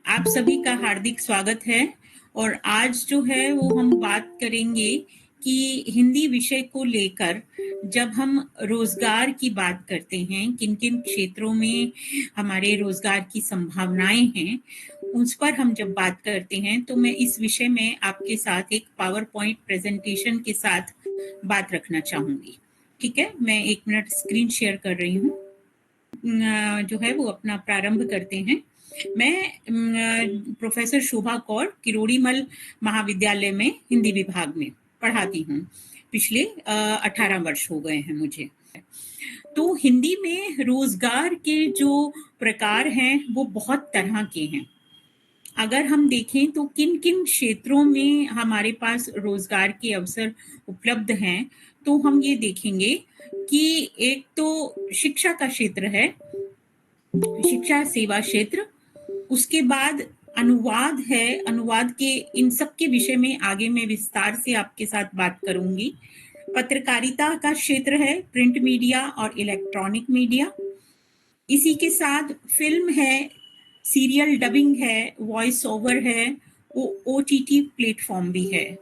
आप सभी का हार्दिक स्वागत है। और आज जो है वो हम बात करेंगे कि हिंदी विषय को लेकर जब हम रोजगार की बात करते हैं, किन किन क्षेत्रों में हमारे रोजगार की संभावनाएं हैं, उस पर हम जब बात करते हैं तो मैं इस विषय में आपके साथ एक पावर पॉइंट प्रेजेंटेशन के साथ बात रखना चाहूंगी। ठीक है, मैं 1 मिनट स्क्रीन शेयर कर रही हूँ। जो है वो अपना प्रारंभ करते हैं। मैं प्रोफेसर शोभा कौर किरोड़ीमल महाविद्यालय में हिंदी विभाग में पढ़ाती हूँ। पिछले 18 वर्ष हो गए हैं मुझे। तो हिंदी में रोजगार के जो प्रकार हैं वो बहुत तरह के हैं। अगर हम देखें तो किन किन क्षेत्रों में हमारे पास रोजगार के अवसर उपलब्ध हैं, तो हम ये देखेंगे कि एक तो शिक्षा का क्षेत्र है, शिक्षा सेवा क्षेत्र। उसके बाद अनुवाद है, अनुवाद के इन सब के विषय में आगे मैं विस्तार से आपके साथ बात करूंगी। पत्रकारिता का क्षेत्र है, प्रिंट मीडिया और इलेक्ट्रॉनिक मीडिया। इसी के साथ फिल्म है, सीरियल डबिंग है, वॉइस ओवर है, ओटीटी प्लेटफॉर्म भी है।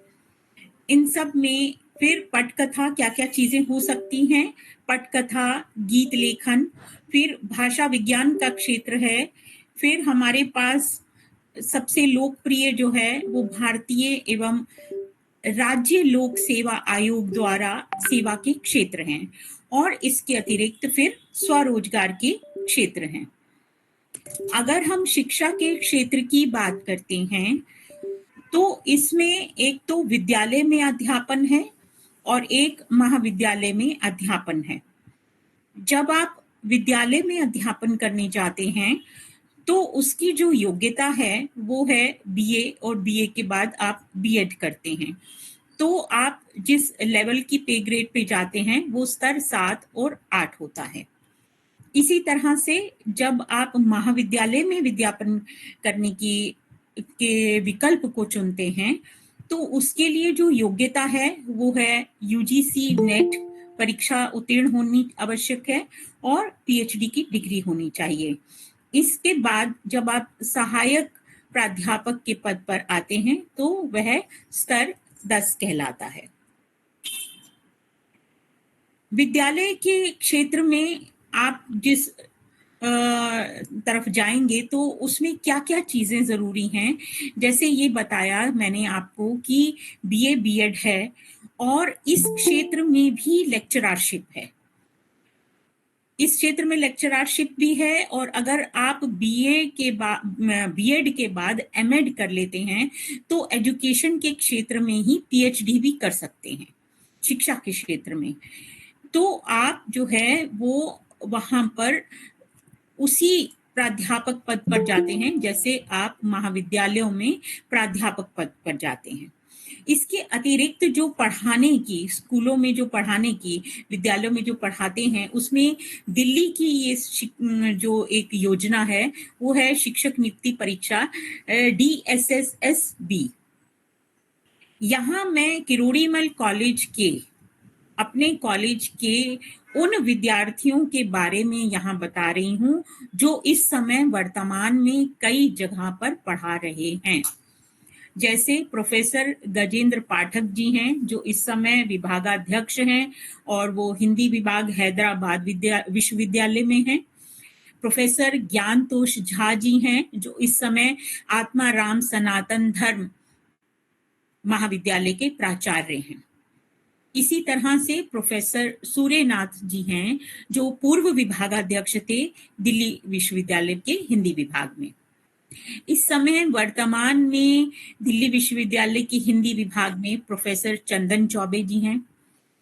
इन सब में फिर पटकथा, क्या क्या चीजें हो सकती हैं, पटकथा, गीत लेखन। फिर भाषा विज्ञान का क्षेत्र है। फिर हमारे पास सबसे लोकप्रिय जो है वो भारतीय एवं राज्य लोक सेवा आयोग द्वारा सेवा के क्षेत्र हैं। और इसके अतिरिक्त फिर स्वरोजगार के क्षेत्र हैं। अगर हम शिक्षा के क्षेत्र की बात करते हैं तो इसमें एक तो विद्यालय में अध्यापन है और एक महाविद्यालय में अध्यापन है। जब आप विद्यालय में अध्यापन करने जाते हैं तो उसकी जो योग्यता है वो है बीए, और बीए के बाद आप बीएड करते हैं। तो आप जिस लेवल की पे ग्रेड पे जाते हैं वो स्तर 7 और 8 होता है। इसी तरह से जब आप महाविद्यालय में विज्ञापन करने के विकल्प को चुनते हैं तो उसके लिए जो योग्यता है वो है यूजीसी नेट परीक्षा उत्तीर्ण होनी आवश्यक है और पीएचडी की डिग्री होनी चाहिए। इसके बाद जब आप सहायक प्राध्यापक के पद पर आते हैं तो वह स्तर 10 कहलाता है। विद्यालय के क्षेत्र में आप जिस तरफ जाएंगे तो उसमें क्या क्या चीजें जरूरी हैं, जैसे ये बताया मैंने आपको कि बीए बीएड है और इस क्षेत्र में भी लेक्चररशिप है। इस क्षेत्र में लेक्चररशिप भी है, और अगर आप बीए के बाद बीएड के बाद एमएड कर लेते हैं तो एजुकेशन के क्षेत्र में ही पीएचडी भी कर सकते हैं, शिक्षा के क्षेत्र में। तो आप जो है वो वहां पर उसी प्राध्यापक पद पर जाते हैं जैसे आप महाविद्यालयों में प्राध्यापक पद पर जाते हैं। इसके अतिरिक्त जो पढ़ाने की, स्कूलों में जो पढ़ाने की, विद्यालयों में जो पढ़ाते हैं, उसमें दिल्ली की ये जो एक योजना है वो है शिक्षक नियुक्ति परीक्षा, DSSSB। यहाँ मैं किरोड़ीमल कॉलेज के, अपने कॉलेज के उन विद्यार्थियों के बारे में यहाँ बता रही हूँ जो इस समय वर्तमान में कई जगह पर पढ़ा रहे हैं। जैसे प्रोफेसर गजेंद्र पाठक जी हैं जो इस समय विभागाध्यक्ष हैं और वो हिंदी विभाग हैदराबाद विश्वविद्यालय में हैं। प्रोफेसर ज्ञानतोष झा जी हैं जो इस समय आत्माराम सनातन धर्म महाविद्यालय के प्राचार्य हैं। इसी तरह से प्रोफेसर सूर्यनाथ जी हैं जो पूर्व विभागाध्यक्ष थे दिल्ली विश्वविद्यालय के हिंदी विभाग में। इस समय वर्तमान में दिल्ली विश्वविद्यालय की हिंदी विभाग में प्रोफेसर चंदन चौबे जी हैं।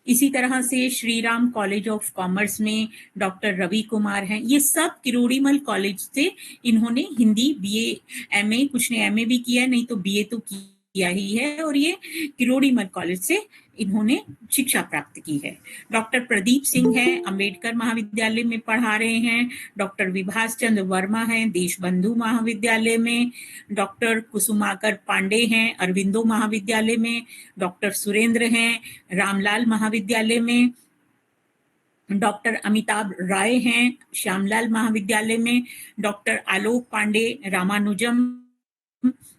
इसी तरह से Shri Ram college of commerce में डॉक्टर रवि कुमार हैं। ये सब किरोड़ीमल कॉलेज से इन्होंने हिंदी बीए, एमए, कुछ ने एमए भी किया, नहीं तो बीए तो किया ही है, और ये किरोड़ीमल कॉलेज से इन्होंने शिक्षा प्राप्त की है। डॉक्टर प्रदीप सिंह है, अंबेडकर महाविद्यालय में पढ़ा रहे हैं। डॉक्टर विभास चंद्र वर्मा हैं, देशबंधु महाविद्यालय में। डॉक्टर कुसुमाकर पांडे हैं, अरविंदो महाविद्यालय में। डॉक्टर सुरेंद्र हैं, रामलाल महाविद्यालय में। डॉक्टर अमिताभ राय हैं, श्यामलाल महाविद्यालय में। डॉक्टर आलोक पांडे, रामानुजम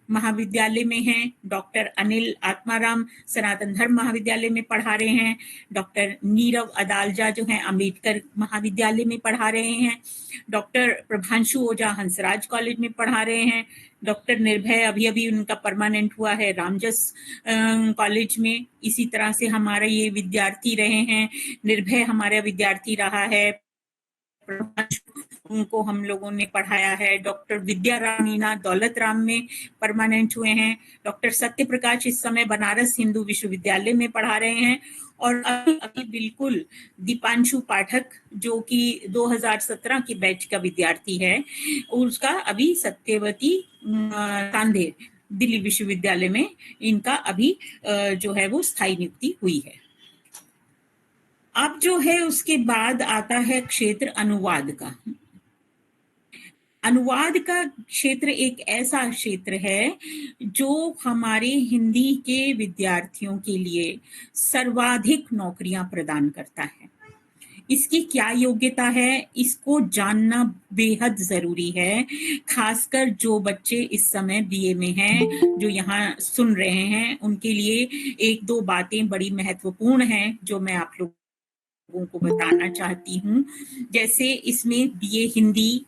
महाविद्यालय में हैं, डॉक्टर अनिल आत्माराम सनातन धर्म महाविद्यालय में पढ़ा रहे हैं, डॉक्टर नीरव अदालजा जो हैं अम्बेडकर महाविद्यालय में पढ़ा रहे हैं, डॉक्टर प्रभांशु ओझा हंसराज कॉलेज में पढ़ा रहे हैं, डॉक्टर निर्भय अभी अभी उनका परमानेंट हुआ है रामजस कॉलेज में। इसी तरह से हमारे ये विद्यार्थी रहे हैं, निर्भय हमारा विद्यार्थी रहा है, उनको हम लोगों ने पढ़ाया है, डॉक्टर विद्या राम मीना दौलत राम में परमानेंट हुए हैं, डॉक्टर सत्य प्रकाश इस समय बनारस हिंदू विश्वविद्यालय में पढ़ा रहे हैं, और अभी बिल्कुल दीपांशु पाठक जो कि 2017 के बैच का विद्यार्थी है, उसका अभी सत्यवती तांधेर दिल्ली विश्वविद्यालय में इनका अभी जो है वो स्थायी नियुक्ति हुई है। अब जो है उसके बाद आता है क्षेत्र अनुवाद का। अनुवाद का क्षेत्र एक ऐसा क्षेत्र है जो हमारे हिंदी के विद्यार्थियों के लिए सर्वाधिक नौकरियां प्रदान करता है। इसकी क्या योग्यता है, इसको जानना बेहद जरूरी है, खासकर जो बच्चे इस समय बीए में हैं, जो यहाँ सुन रहे हैं, उनके लिए एक दो बातें बड़ी महत्वपूर्ण हैं जो मैं आप लोगों को बताना चाहती हूँ। जैसे इसमें बीए हिंदी,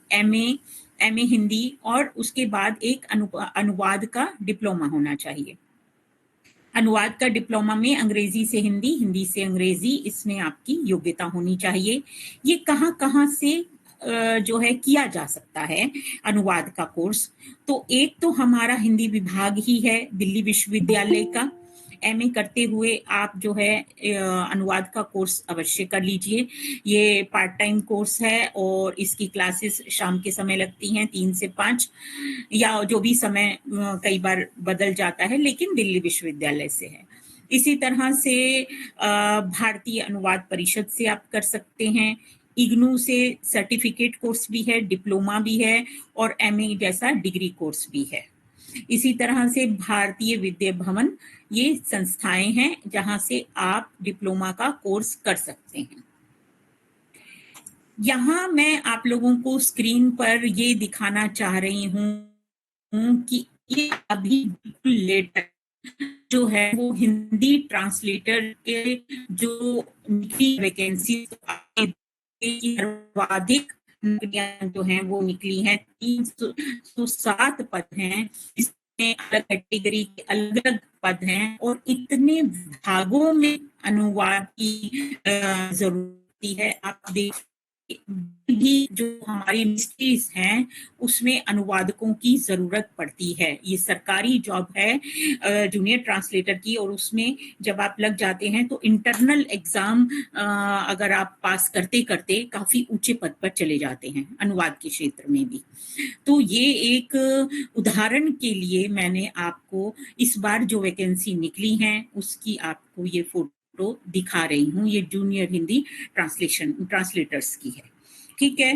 एमए हिंदी और उसके बाद एक अनुवाद का डिप्लोमा होना चाहिए। अनुवाद का डिप्लोमा में अंग्रेजी से हिंदी, हिंदी से अंग्रेजी, इसमें आपकी योग्यता होनी चाहिए। ये कहाँ से जो है किया जा सकता है अनुवाद का कोर्स, तो एक तो हमारा हिंदी विभाग ही है दिल्ली विश्वविद्यालय का। एमए करते हुए आप जो है अनुवाद का कोर्स अवश्य कर लीजिए। ये पार्ट टाइम कोर्स है और इसकी क्लासेस शाम के समय लगती हैं 3 से 5, या जो भी समय कई बार बदल जाता है, लेकिन दिल्ली विश्वविद्यालय से है। इसी तरह से भारतीय अनुवाद परिषद से आप कर सकते हैं। इग्नू से सर्टिफिकेट कोर्स भी है, डिप्लोमा भी है और एमए जैसा डिग्री कोर्स भी है। इसी तरह से भारतीय विद्या भवन, ये संस्थाएं हैं जहां से आप डिप्लोमा का कोर्स कर सकते हैं। यहाँ मैं आप लोगों को स्क्रीन पर ये दिखाना चाह रही हूँ कि ये अभी बिल्कुल लेटेस्ट जो है वो हिंदी ट्रांसलेटर के जो निकली वैकेंसी सर्वाधिक नौकरियां जो हैं वो निकली हैं, 307 पद हैं। इसमें अलग कैटेगरी के अलग अलग पद हैं और इतने विभागों में अनुवाद की जरूरत है। आप देख भी जो हमारी मिनिस्ट्रीज हैं उसमें अनुवादकों की जरूरत पड़ती है। ये सरकारी जॉब है जूनियर ट्रांसलेटर की, और उसमें जब आप लग जाते हैं तो इंटरनल एग्जाम अगर आप पास करते करते काफी ऊंचे पद पर चले जाते हैं अनुवाद के क्षेत्र में भी। तो ये एक उदाहरण के लिए मैंने आपको इस बार जो वैकेंसी निकली हैं उसकी आपको ये फोटो दिखा रही हूँ। ये जूनियर हिंदी ट्रांसलेटर्स की है, ठीक है।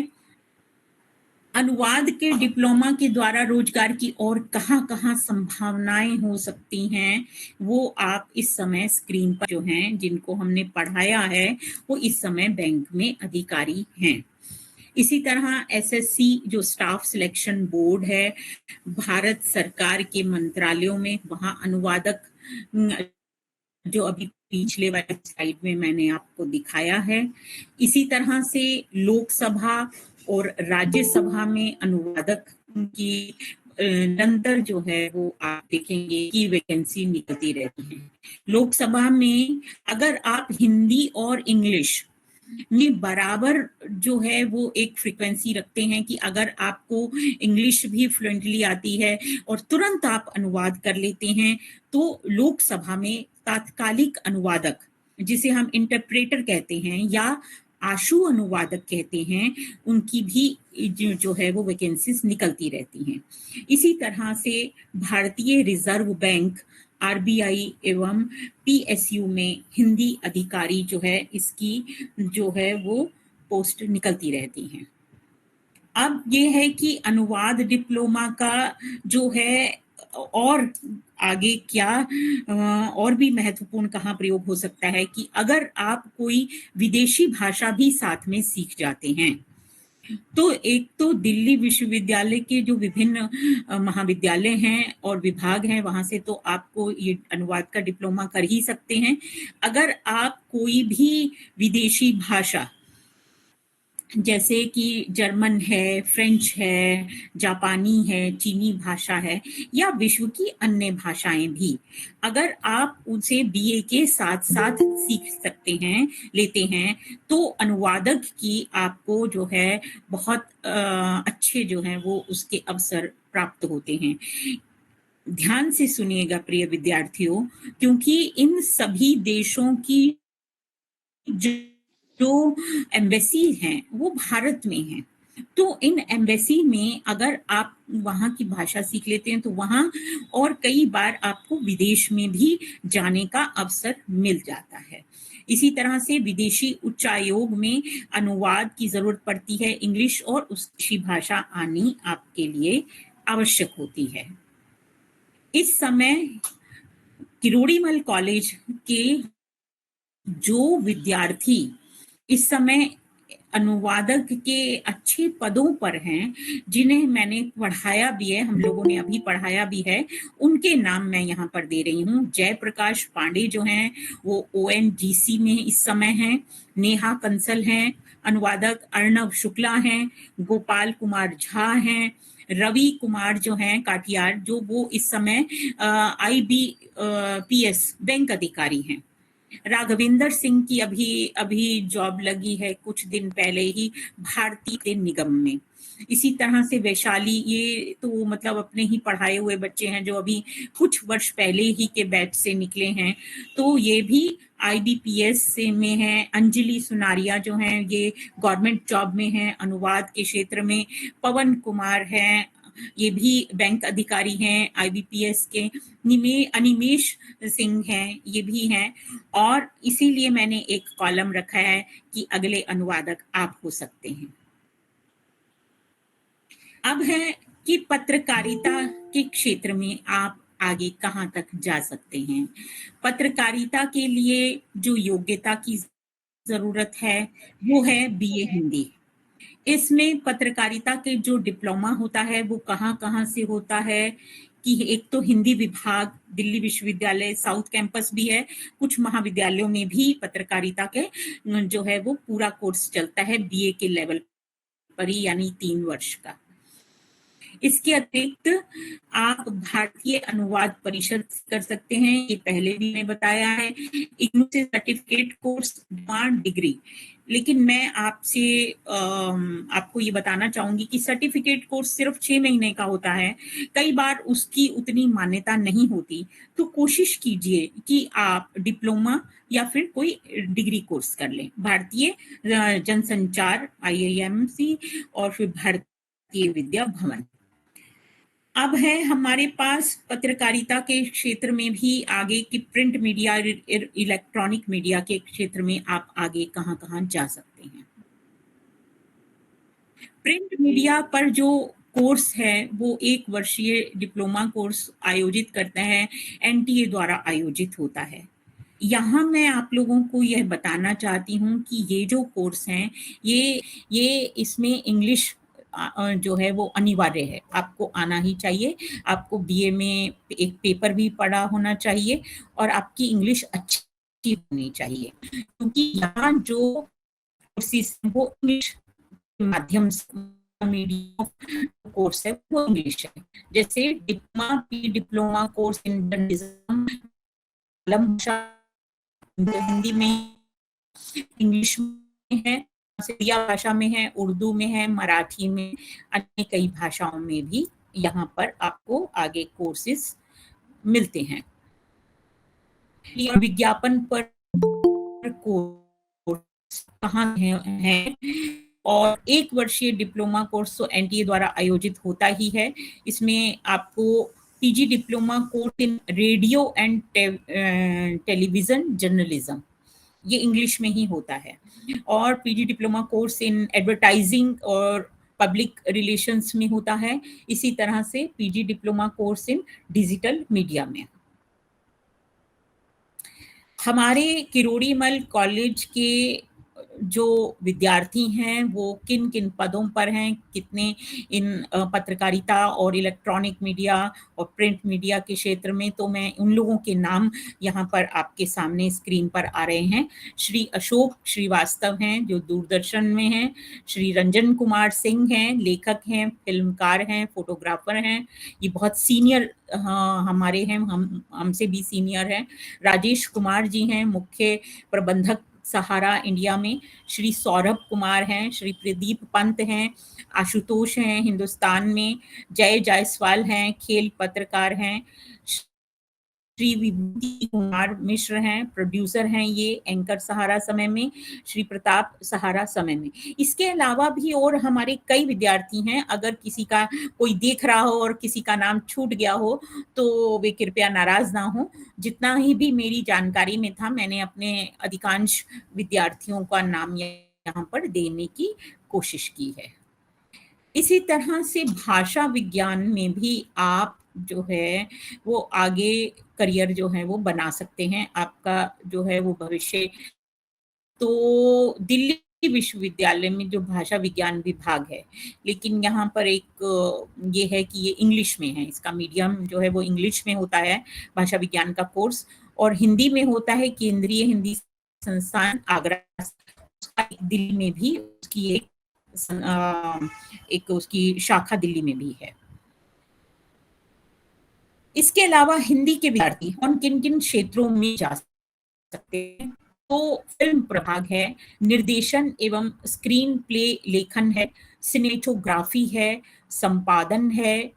अनुवाद के डिप्लोमा के द्वारा रोजगार की और कहाँ संभावनाएं हो सकती हैं, वो आप इस समय स्क्रीन पर जो हैं जिनको हमने पढ़ाया है वो इस समय बैंक में अधिकारी हैं। इसी तरह एसएससी जो स्टाफ सिलेक्शन बोर्ड है भारत सरकार के मंत्रालयों में, वहाँ अनुवादक जो अभी पिछले वाली स्लाइड में मैंने आपको दिखाया है। इसी तरह से लोकसभा और राज्यसभा में अनुवादक की निरंतर जो है वो आप देखेंगे कि वैकेंसी निकलती रहती है। लोकसभा में अगर आप हिंदी और इंग्लिश में बराबर जो है वो एक फ्रीक्वेंसी रखते हैं कि अगर आपको इंग्लिश भी फ्लुएंटली आती है और तुरंत आप अनुवाद कर लेते हैं, तो लोकसभा में तात्कालिक अनुवादक, जिसे हम इंटरप्रेटर कहते हैं या आशु अनुवादक कहते हैं, उनकी भी जो है वो वैकेंसीज निकलती रहती हैं। इसी तरह से भारतीय रिजर्व बैंक, आरबीआई एवं पीएसयू में हिंदी अधिकारी जो है इसकी जो है वो पोस्ट निकलती रहती हैं। अब ये है कि अनुवाद डिप्लोमा का जो है और आगे क्या और भी महत्वपूर्ण कहाँ प्रयोग हो सकता है कि अगर आप कोई विदेशी भाषा भी साथ में सीख जाते हैं, तो एक तो दिल्ली विश्वविद्यालय के जो विभिन्न महाविद्यालय हैं और विभाग हैं, वहाँ से तो आपको ये अनुवाद का डिप्लोमा कर ही सकते हैं। अगर आप कोई भी विदेशी भाषा, जैसे कि जर्मन है, फ्रेंच है, जापानी है, चीनी भाषा है या विश्व की अन्य भाषाएं भी, अगर आप उसे बीए के साथ-साथ सीख सकते हैं, लेते हैं, तो अनुवादक की आपको जो है बहुत अच्छे जो हैं वो उसके अवसर प्राप्त होते हैं। ध्यान से सुनिएगा प्रिय विद्यार्थियों, क्योंकि इन सभी देशों की जो एम्बेसी हैं वो भारत में हैं। तो इन एम्बेसी में अगर आप वहाँ की भाषा सीख लेते हैं तो वहाँ और कई बार आपको विदेश में भी जाने का अवसर मिल जाता है। इसी तरह से विदेशी उच्चायोग में अनुवाद की ज़रूरत पड़ती है। इंग्लिश और उसकी भाषा आनी आपके लिए आवश्यक होती है। इस समय किरोड़ीमल कॉलेज के जो विद्यार्थी इस समय अनुवादक के अच्छे पदों पर हैं, जिन्हें मैंने पढ़ाया भी है, हम लोगों ने अभी पढ़ाया भी है, उनके नाम मैं यहाँ पर दे रही हूँ। जयप्रकाश पांडे जो हैं वो ओएनजीसी में इस समय हैं, नेहा कंसल हैं, अनुवादक अर्णव शुक्ला हैं, गोपाल कुमार झा हैं, रवि कुमार जो हैं काटियार, जो वो इस समय IBPS बैंक अधिकारी हैं। राघविंदर सिंह की अभी अभी जॉब लगी है कुछ दिन पहले ही भारतीय तेल निगम में। इसी तरह से वैशाली, ये तो मतलब अपने ही पढ़ाए हुए बच्चे हैं जो अभी कुछ वर्ष पहले ही के बैच से निकले हैं, तो ये भी IBPS से में हैं। अंजलि सुनारिया जो हैं ये गवर्नमेंट जॉब में हैं अनुवाद के क्षेत्र में। पवन कुमार हैं, ये भी बैंक अधिकारी हैं IBPS के। अनिमेश सिंह हैं, ये भी हैं। और इसीलिए मैंने एक कॉलम रखा है कि अगले अनुवादक आप हो सकते हैं। अब है कि पत्रकारिता के क्षेत्र में आप आगे कहाँ तक जा सकते हैं। पत्रकारिता के लिए जो योग्यता की जरूरत है वो है BA हिंदी। इसमें पत्रकारिता के जो डिप्लोमा होता है वो कहाँ-कहाँ से होता है कि एक तो हिंदी विभाग, दिल्ली विश्वविद्यालय साउथ कैंपस भी है, कुछ महाविद्यालयों में भी पत्रकारिता के जो है वो पूरा कोर्स चलता है BA के लेवल पर ही, यानी 3 वर्ष का। इसके अतिरिक्त आप भारतीय अनुवाद परिषद कर सकते हैं, ये पहले भी मैंने बताया है। इग्नू से सर्टिफिकेट कोर्स, डिमांड डिग्री। लेकिन मैं आपसे आपको ये बताना चाहूंगी कि सर्टिफिकेट कोर्स सिर्फ 6 महीने का होता है, कई बार उसकी उतनी मान्यता नहीं होती, तो कोशिश कीजिए कि आप डिप्लोमा या फिर कोई डिग्री कोर्स कर लें। भारतीय जनसंचार IIMC और फिर भारतीय विद्या भवन। अब है हमारे पास पत्रकारिता के क्षेत्र में भी आगे की प्रिंट मीडिया, इलेक्ट्रॉनिक मीडिया के क्षेत्र में आप आगे कहाँ-कहाँ जा सकते हैं। प्रिंट मीडिया पर जो कोर्स है वो 1 वर्षीय डिप्लोमा कोर्स आयोजित करता है, NTA द्वारा आयोजित होता है। यहाँ मैं आप लोगों को यह बताना चाहती हूँ कि ये जो कोर्स हैं, ये इसमें इंग्लिश जो है वो अनिवार्य है, आपको आना ही चाहिए। आपको BA में एक पेपर भी पढ़ा होना चाहिए और आपकी इंग्लिश अच्छी होनी चाहिए, क्योंकि यहाँ जो कोर्सेस वो इंग्लिश के माध्यम से मीडियम कोर्स है वो इंग्लिश है। जैसे diploma course in journalism Hindi में, इंग्लिश में है, सिरिया भाषा में है, उर्दू में है, मराठी में, अन्य कई भाषाओं में भी यहाँ पर आपको आगे कोर्सेज मिलते हैं। विज्ञापन पर कोर्स कहाँ है और 1 वर्षीय डिप्लोमा कोर्स तो NTA द्वारा आयोजित होता ही है। इसमें आपको PG diploma course in radio and television journalism, ये इंग्लिश में ही होता है। और PG diploma course in advertising और पब्लिक रिलेशंस में होता है। इसी तरह से PG diploma course in digital media में। हमारे किरोड़ीमल कॉलेज के जो विद्यार्थी हैं वो किन किन पदों पर हैं, कितने इन पत्रकारिता और इलेक्ट्रॉनिक मीडिया और प्रिंट मीडिया के क्षेत्र में, तो मैं उन लोगों के नाम यहाँ पर आपके सामने स्क्रीन पर आ रहे हैं। श्री अशोक श्रीवास्तव हैं जो दूरदर्शन में हैं, श्री रंजन कुमार सिंह हैं, लेखक हैं, फिल्मकार हैं, फोटोग्राफर हैं, ये बहुत सीनियर हमारे हैं, हमसे भी सीनियर हैं। राजेश कुमार जी हैं, मुख्य प्रबंधक सहारा इंडिया में। श्री सौरभ कुमार हैं, श्री प्रदीप पंत हैं, आशुतोष हैं हिंदुस्तान में, जय जायसवाल हैं, खेल पत्रकार हैं, श्री विभूति कुमार मिश्र हैं, प्रोड्यूसर हैं, ये एंकर सहारा समय में, श्री प्रताप सहारा समय में। इसके अलावा भी और हमारे कई विद्यार्थी हैं, अगर किसी का कोई देख रहा हो और किसी का नाम छूट गया हो तो वे कृपया नाराज ना हो। जितना ही भी मेरी जानकारी में था, मैंने अपने अधिकांश विद्यार्थियों का नाम यहाँ पर देने की कोशिश की है। इसी तरह से भाषा विज्ञान में भी आप जो है वो आगे करियर जो है वो बना सकते हैं, आपका जो है वो भविष्य। तो दिल्ली विश्वविद्यालय में जो भाषा विज्ञान विभाग है, लेकिन यहाँ पर एक ये है कि ये इंग्लिश में है, इसका मीडियम जो है वो इंग्लिश में होता है भाषा विज्ञान का कोर्स, और हिंदी में होता है केंद्रीय हिंदी संस्थान आगरा, दिल्ली में भी उसकी एक उसकी शाखा दिल्ली में भी है। इसके अलावा हिंदी के विद्यार्थी और किन किन क्षेत्रों में जा सकते हैं, तो फिल्म प्रभाग है, निर्देशन एवं स्क्रीन प्ले लेखन है, सिनेमेटोग्राफी है, संपादन है,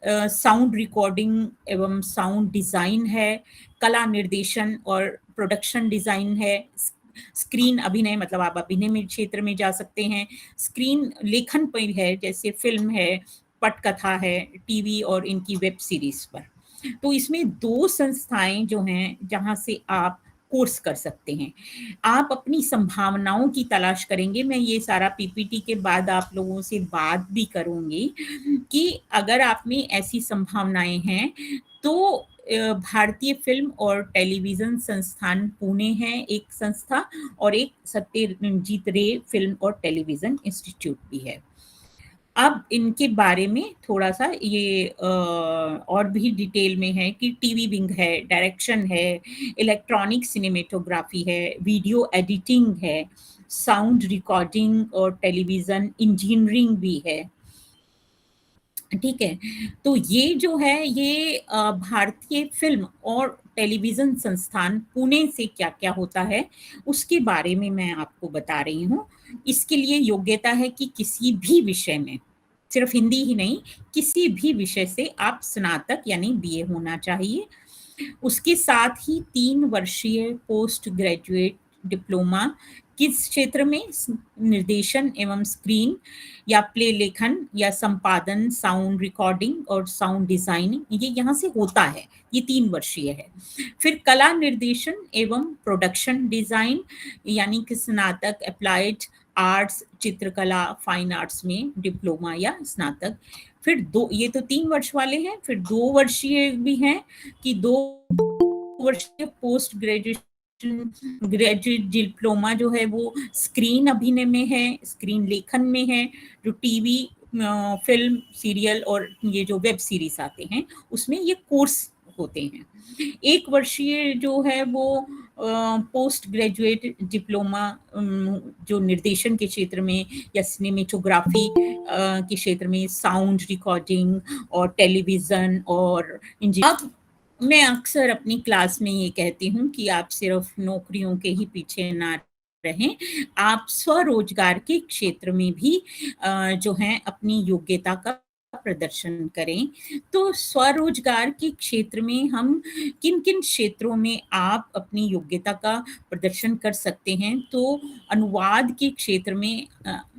साउंड रिकॉर्डिंग एवं साउंड डिजाइन है, कला निर्देशन और प्रोडक्शन डिजाइन है, स्क्रीन अभिनय मतलब आप अभिनय में क्षेत्र में जा सकते हैं, स्क्रीन लेखन पर है जैसे फिल्म है, पटकथा है, टीवी और इनकी वेब सीरीज पर। तो इसमें 2 संस्थाएं जो हैं जहां से आप कोर्स कर सकते हैं। आप अपनी संभावनाओं की तलाश करेंगे, मैं ये सारा पीपीटी के बाद आप लोगों से बात भी करूंगी कि अगर आप में ऐसी संभावनाएं हैं तो भारतीय फिल्म और टेलीविजन संस्थान पुणे है एक संस्था, और एक सत्यजीत रे फिल्म और टेलीविजन इंस्टीट्यूट भी है। अब इनके बारे में थोड़ा सा ये और भी डिटेल में है कि टीवी विंग है, डायरेक्शन है, इलेक्ट्रॉनिक सिनेमेटोग्राफी है, वीडियो एडिटिंग है, साउंड रिकॉर्डिंग और टेलीविजन इंजीनियरिंग भी है। ठीक है, तो ये जो है ये भारतीय फिल्म और टेलीविजन संस्थान पुणे से क्या क्या होता है उसके बारे में मैं आपको बता रही हूँ। इसके लिए योग्यता है कि किसी भी विषय में, सिर्फ हिंदी ही नहीं, किसी भी विषय से आप स्नातक यानी बीए होना चाहिए। उसके साथ ही 3 वर्षीय पोस्ट ग्रेजुएट डिप्लोमा किस क्षेत्र में, निर्देशन एवं स्क्रीन या प्ले लेखन या संपादन, साउंड रिकॉर्डिंग और साउंड डिजाइनिंग, ये यहाँ से होता है, ये 3 वर्षीय है। फिर कला निर्देशन एवं प्रोडक्शन डिजाइन यानी कि स्नातक अप्लाइड आर्ट्स, चित्रकला, फाइन आर्ट्स में डिप्लोमा या स्नातक। फिर 2, ये तो 3 वर्ष वाले हैं, फिर 2 वर्षीय भी हैं कि 2 वर्षीय पोस्ट ग्रेजुएट डिप्लोमा जो है वो स्क्रीन अभिनय में है, स्क्रीन लेखन में है, जो टीवी फिल्म सीरियल और ये जो वेब सीरीज आते हैं उसमें ये कोर्स होते हैं। 1 वर्षीय जो है वो पोस्ट ग्रेजुएट डिप्लोमा जो निर्देशन के क्षेत्र में या सिनेमेटोग्राफी के क्षेत्र में, साउंड रिकॉर्डिंग और टेलीविजन और अब मैं अक्सर अपनी क्लास में ये कहती हूँ कि आप सिर्फ नौकरियों के ही पीछे ना रहें, आप स्वरोजगार के क्षेत्र में भी जो है अपनी योग्यता का प्रदर्शन करें। तो स्वरोजगार के क्षेत्र में हम किन किन क्षेत्रों में आप अपनी योग्यता का प्रदर्शन कर सकते हैं, तो अनुवाद के क्षेत्र में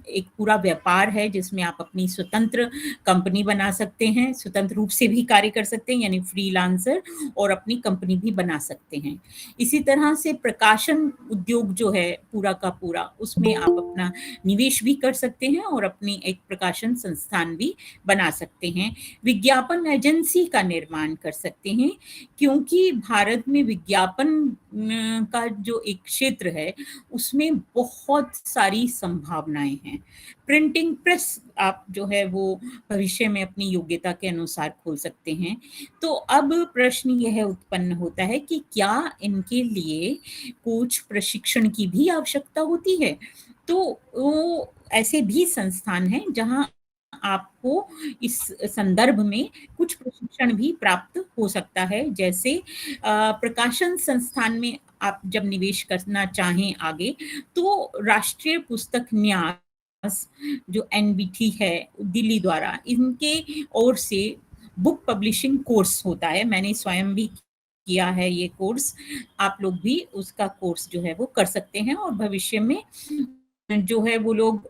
एक पूरा व्यापार है जिसमें आप अपनी स्वतंत्र कंपनी बना सकते हैं, स्वतंत्र रूप से भी कार्य कर सकते हैं यानी फ्रीलांसर, और अपनी कंपनी भी बना सकते हैं। इसी तरह से प्रकाशन उद्योग जो है पूरा का पूरा, उसमें आप अपना निवेश भी कर सकते हैं और अपनी एक प्रकाशन संस्थान भी बना सकते हैं। विज्ञापन एजेंसी का निर्माण कर सकते हैं, क्योंकि भारत में विज्ञापन का जो एक क्षेत्र है उसमें बहुत सारी संभावनाएं हैं। प्रिंटिंग प्रेस आप जो है वो भविष्य में अपनी योग्यता के अनुसार खोल सकते हैं। तो अब प्रश्न यह उत्पन्न होता है कि क्या इनके लिए कुछ प्रशिक्षण की भी आवश्यकता होती है? तो वो ऐसे भी संस्थान हैं जहां आपको इस संदर्भ में कुछ प्रशिक्षण भी प्राप्त हो सकता है। जैसे प्रकाशन संस्थान में आप जब निवेश करना चाहें आगे, तो राष्ट्रीय पुस्तक न्यास जो एनबीटी है दिल्ली द्वारा, इनके ओर से बुक पब्लिशिंग कोर्स होता है। मैंने स्वयं भी किया है ये कोर्स। आप लोग भी उसका कोर्स जो है वो कर सकते हैं और भविष्य में जो है वो लोग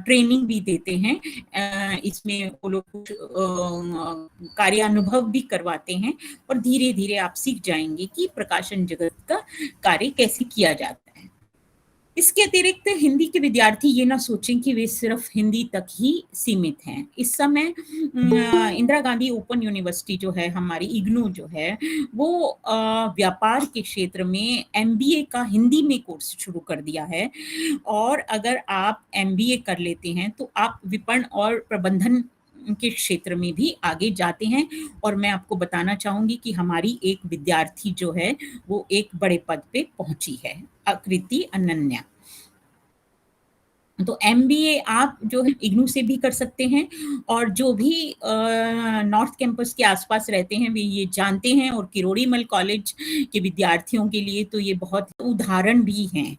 ट्रेनिंग भी देते हैं। इसमें वो लोग कुछ कार्यानुभव भी करवाते हैं और धीरे धीरे आप सीख जाएंगे कि प्रकाशन जगत का कार्य कैसे किया जाता है। इसके अतिरिक्त हिंदी के विद्यार्थी ये ना सोचें कि वे सिर्फ हिंदी तक ही सीमित हैं। इस समय इंदिरा गांधी ओपन यूनिवर्सिटी जो है हमारी, इग्नू जो है वो व्यापार के क्षेत्र में एमबीए का हिंदी में कोर्स शुरू कर दिया है। और अगर आप एमबीए कर लेते हैं तो आप विपणन और प्रबंधन के क्षेत्र में भी आगे जाते हैं। और मैं आपको बताना चाहूंगी कि हमारी एक विद्यार्थी जो है वो एक बड़े पद पे पहुंची है, आकृति अनन्या। तो एमबीए आप जो है इग्नू से भी कर सकते हैं। और जो भी नॉर्थ कैंपस के आसपास रहते हैं वे ये जानते हैं, और किरोड़ी मल कॉलेज के विद्यार्थियों के लिए तो ये बहुत उदाहरण भी हैं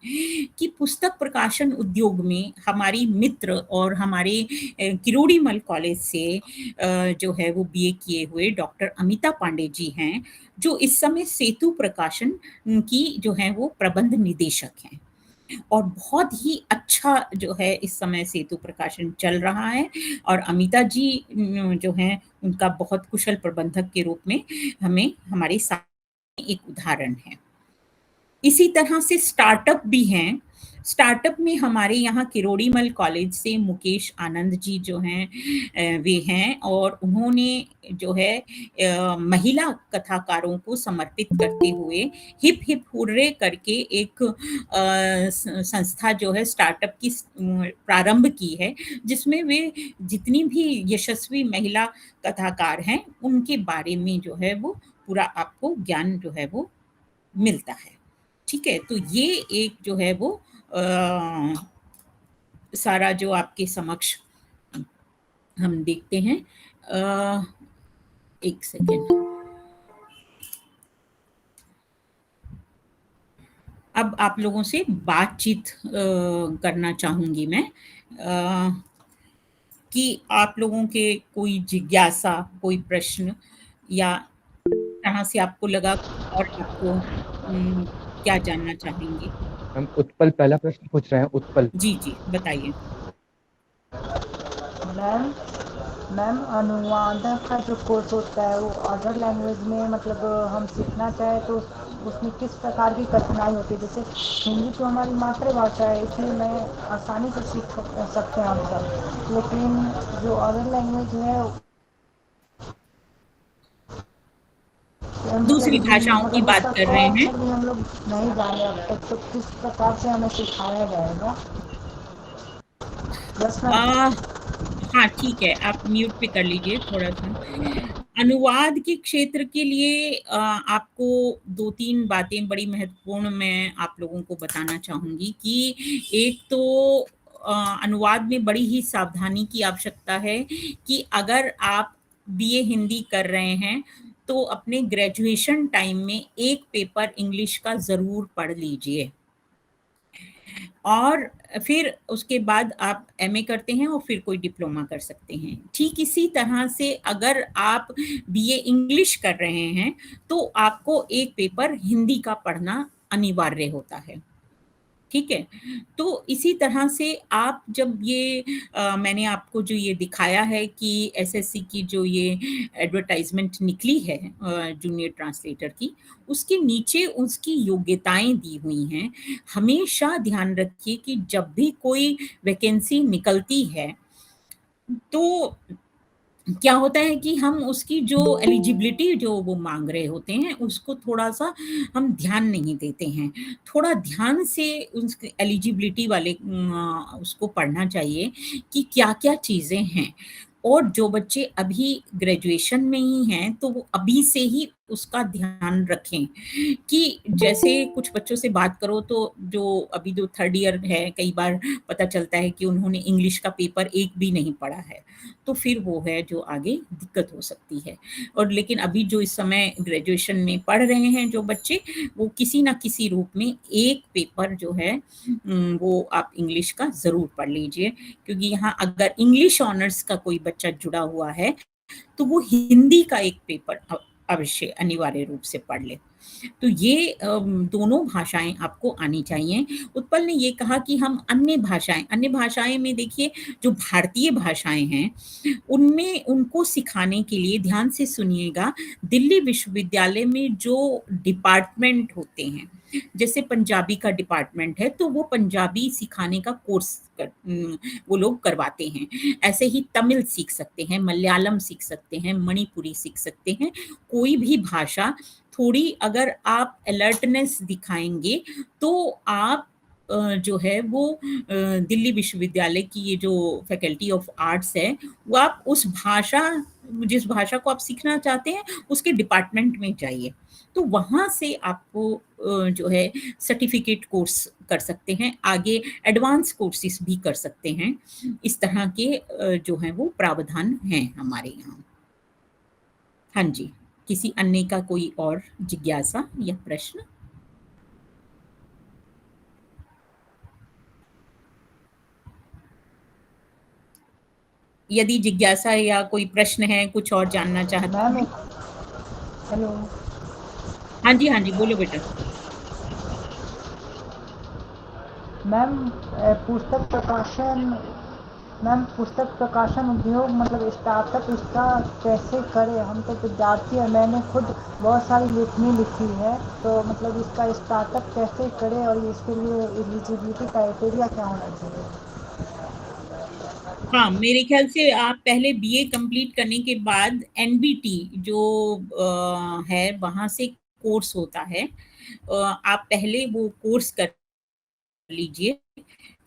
कि पुस्तक प्रकाशन उद्योग में हमारी मित्र और हमारे किरोड़ी मल कॉलेज से जो है वो बीए किए हुए डॉक्टर अमिता पांडे जी हैं, जो इस समय सेतु प्रकाशन की जो है वो प्रबंध निदेशक हैं। और बहुत ही अच्छा जो है इस समय सेतु प्रकाशन चल रहा है। और अमिता जी जो हैं उनका बहुत कुशल प्रबंधक के रूप में हमें हमारे सामने एक उदाहरण है। इसी तरह से स्टार्टअप भी हैं। स्टार्टअप में हमारे यहाँ किरोड़ी मल कॉलेज से मुकेश आनंद जी जो हैं वे हैं, और उन्होंने जो है महिला कथाकारों को समर्पित करते हुए हिप हिप हुर्रे करके एक संस्था जो है स्टार्टअप की प्रारंभ की है, जिसमें वे जितनी भी यशस्वी महिला कथाकार हैं उनके बारे में जो है वो पूरा आपको ज्ञान जो है वो मिलता है। ठीक है, तो ये एक जो है वो सारा जो आपके समक्ष हम देखते हैं। एक सेकेंड, अब आप लोगों से बातचीत करना चाहूंगी मैं कि आप लोगों के कोई जिज्ञासा, कोई प्रश्न, या कहाँ से आपको लगा और आपको क्या जानना चाहेंगे? हम उत्पल पहला प्रश्न पूछ रहे हैं। उत्पल जी जी बताइए। मैम मैम अनुवादक का जो कोर्स होता है वो अदर लैंग्वेज में मतलब हम सीखना चाहें तो उसमें किस प्रकार की कठिनाई होती है? जैसे हिंदी तो हमारी मातृभाषा है, इसलिए मैं आसानी से सीख सकते हैं हम सब, लेकिन जो अदर लैंग्वेज है दूसरी मतलब भाषाओं की मतलब बात उसका कर क रहे हैं। अक्षर भी हम लोग नहीं जाने अब तक, तो किस प्रकार से हमें सिखाया जाएगा? बस मैम। आ, हाँ ठीक है, आप म्यूट पे कर लीजिए थोड़ा सा। अनुवाद के क्षेत्र के लिए आपको दो तीन बातें बड़ी महत्वपूर्ण मैं आप लोगों को बताना चाहूंगी कि एक तो अनुवाद में बड़ी ही सावधानी की आवश्यकता है कि अगर आप बीए हिंदी कर रहे हैं तो अपने ग्रेजुएशन टाइम में एक पेपर इंग्लिश का जरूर पढ़ लीजिए, और फिर उसके बाद आप एमए करते हैं और फिर कोई डिप्लोमा कर सकते हैं। ठीक इसी तरह से अगर आप बीए इंग्लिश कर रहे हैं तो आपको एक पेपर हिंदी का पढ़ना अनिवार्य होता है। ठीक है। तो इसी तरह से आप जब ये मैंने आपको जो ये दिखाया है कि एसएससी की जो ये एडवर्टाइजमेंट निकली है जूनियर ट्रांसलेटर की, उसके नीचे उसकी योग्यताएं दी हुई हैं। हमेशा ध्यान रखिए कि जब भी कोई वैकेंसी निकलती है तो क्या होता है कि हम उसकी जो एलिजिबिलिटी जो वो मांग रहे होते हैं उसको थोड़ा सा हम ध्यान नहीं देते हैं। थोड़ा ध्यान से उस एलिजिबिलिटी वाले उसको पढ़ना चाहिए कि क्या क्या चीज़ें हैं। और जो बच्चे अभी ग्रेजुएशन में ही हैं तो वो अभी से ही उसका ध्यान रखें कि जैसे कुछ बच्चों से बात करो तो जो अभी जो थर्ड ईयर है, कई बार पता चलता है कि उन्होंने इंग्लिश का पेपर एक भी नहीं पढ़ा है, तो फिर वो है जो आगे दिक्कत हो सकती है। और लेकिन अभी जो इस समय ग्रेजुएशन में पढ़ रहे हैं जो बच्चे, वो किसी ना किसी रूप में एक पेपर जो है वो आप इंग्लिश का ज़रूर पढ़ लीजिए, क्योंकि यहाँ अगर इंग्लिश ऑनर्स का कोई बच्चा जुड़ा हुआ है तो वो हिंदी का एक पेपर अवश्य अनिवार्य रूप से पढ़ ले। तो ये दोनों भाषाएं आपको आनी चाहिए। उत्पल ने ये कहा कि हम अन्य भाषाएं में देखिए जो भारतीय भाषाएं हैं उनमें उनको सिखाने के लिए ध्यान से सुनिएगा, दिल्ली विश्वविद्यालय में जो डिपार्टमेंट होते हैं, जैसे पंजाबी का डिपार्टमेंट है तो वो पंजाबी सिखाने का कोर्स वो लोग करवाते हैं। ऐसे ही तमिल सीख सकते हैं, मलयालम सीख सकते हैं, मणिपुरी सीख सकते हैं। कोई भी भाषा थोड़ी अगर आप अलर्टनेस दिखाएंगे तो आप जो है वो दिल्ली विश्वविद्यालय की ये जो फैकल्टी ऑफ आर्ट्स है वो आप उस भाषा जिस भाषा को आप सीखना चाहते हैं उसके डिपार्टमेंट में जाइए, तो वहाँ से आपको जो है सर्टिफिकेट कोर्स कर सकते हैं, आगे एडवांस कोर्सेज भी कर सकते हैं। इस तरह के जो हैं वो प्रावधान हैं हमारे यहाँ। हाँ जी, किसी अन्य का कोई और जिज्ञासा या प्रश्न? यदि जिज्ञासा या कोई प्रश्न है, कुछ और जानना चाहते हैं? हेलो। हाँ जी, हाँ जी, बोलो बेटा। मैम पुस्तक प्रकाशन उद्योग मतलब स्टार्टअप इसका कैसे करें? हम तो विद्यार्थी हैं, मैंने खुद बहुत सारी लेखनी लिखी है, तो मतलब इसका स्टार्टअप कैसे करें और इसके लिए एलिजिबिलिटी क्राइटेरिया क्या होना चाहिए? हाँ, मेरे ख्याल से आप पहले बीए कंप्लीट करने के बाद एनबीटी जो है वहाँ से कोर्स होता है, आप पहले वो कोर्स कर लीजिए,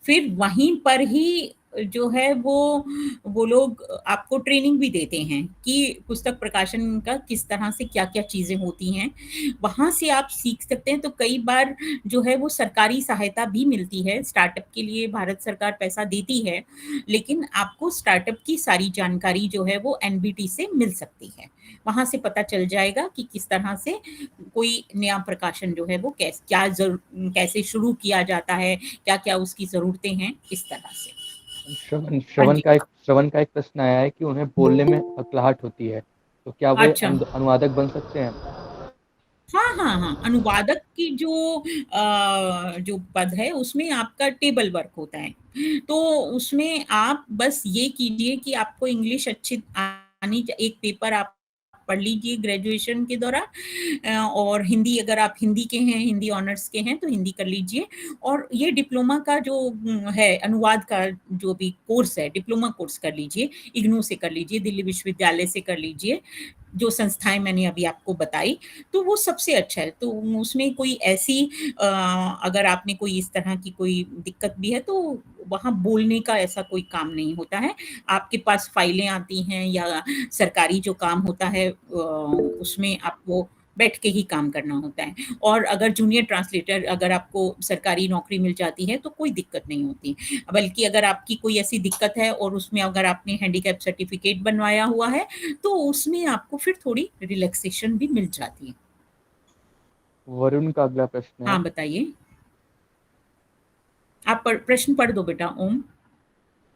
फिर वहीं पर ही जो है वो लोग आपको ट्रेनिंग भी देते हैं कि पुस्तक प्रकाशन का किस तरह से क्या-क्या चीज़ें होती हैं। वहाँ से आप सीख सकते हैं, तो कई बार जो है वो सरकारी सहायता भी मिलती है, स्टार्टअप के लिए भारत सरकार पैसा देती है, लेकिन आपको स्टार्टअप की सारी जानकारी जो है वो एनबीटी से मिल सकती है। वहाँ से पता चल जाएगा कि किस तरह से कोई नया प्रकाशन जो है वो कैसे शुरू किया जाता है, क्या-क्या उसकी ज़रूरतें हैं, इस तरह से। हाँ श्रवण जी। का एक प्रश्न आया है कि उन्हें बोलने में अकलाहट होती है, तो क्या वे अच्छा। अनुवादक बन सकते हैं? हाँ, हाँ, हाँ, अनुवादक की जो पद है उसमें आपका टेबल वर्क होता है। तो उसमें आप बस ये कीजिए कि आपको इंग्लिश अच्छी आनी एक पेपर आप पढ़ लीजिए ग्रेजुएशन के दौरान, और हिंदी अगर आप हिंदी के हैं, हिंदी ऑनर्स के हैं तो हिंदी कर लीजिए। और ये डिप्लोमा का जो है अनुवाद का जो भी कोर्स है, डिप्लोमा कोर्स कर लीजिए, इग्नू से कर लीजिए, दिल्ली विश्वविद्यालय से कर लीजिए, जो संस्थाएँ मैंने अभी आपको बताई, तो वो सबसे अच्छा है। तो उसमें कोई ऐसी अगर आपने कोई इस तरह की कोई दिक्कत भी है तो वहाँ बोलने का ऐसा कोई काम नहीं होता है। आपके पास फाइलें आती हैं या सरकारी जो काम होता है उसमें आपको बैठ के ही काम करना होता है। और अगर जूनियर ट्रांसलेटर अगर आपको सरकारी नौकरी मिल जाती है तो कोई दिक्कत नहीं होती। बल्कि अगर आपकी कोई ऐसी दिक्कत है और उसमें अगर आपने हैंडीकैप सर्टिफिकेट बनवाया हुआ है तो उसमें आपको फिर थोड़ी रिलैक्सेशन भी मिल जाती है। वरुण का अगला प्रश्न है। हाँ, बताइए। आप प्रश्न पढ़ दो बेटा। ओम।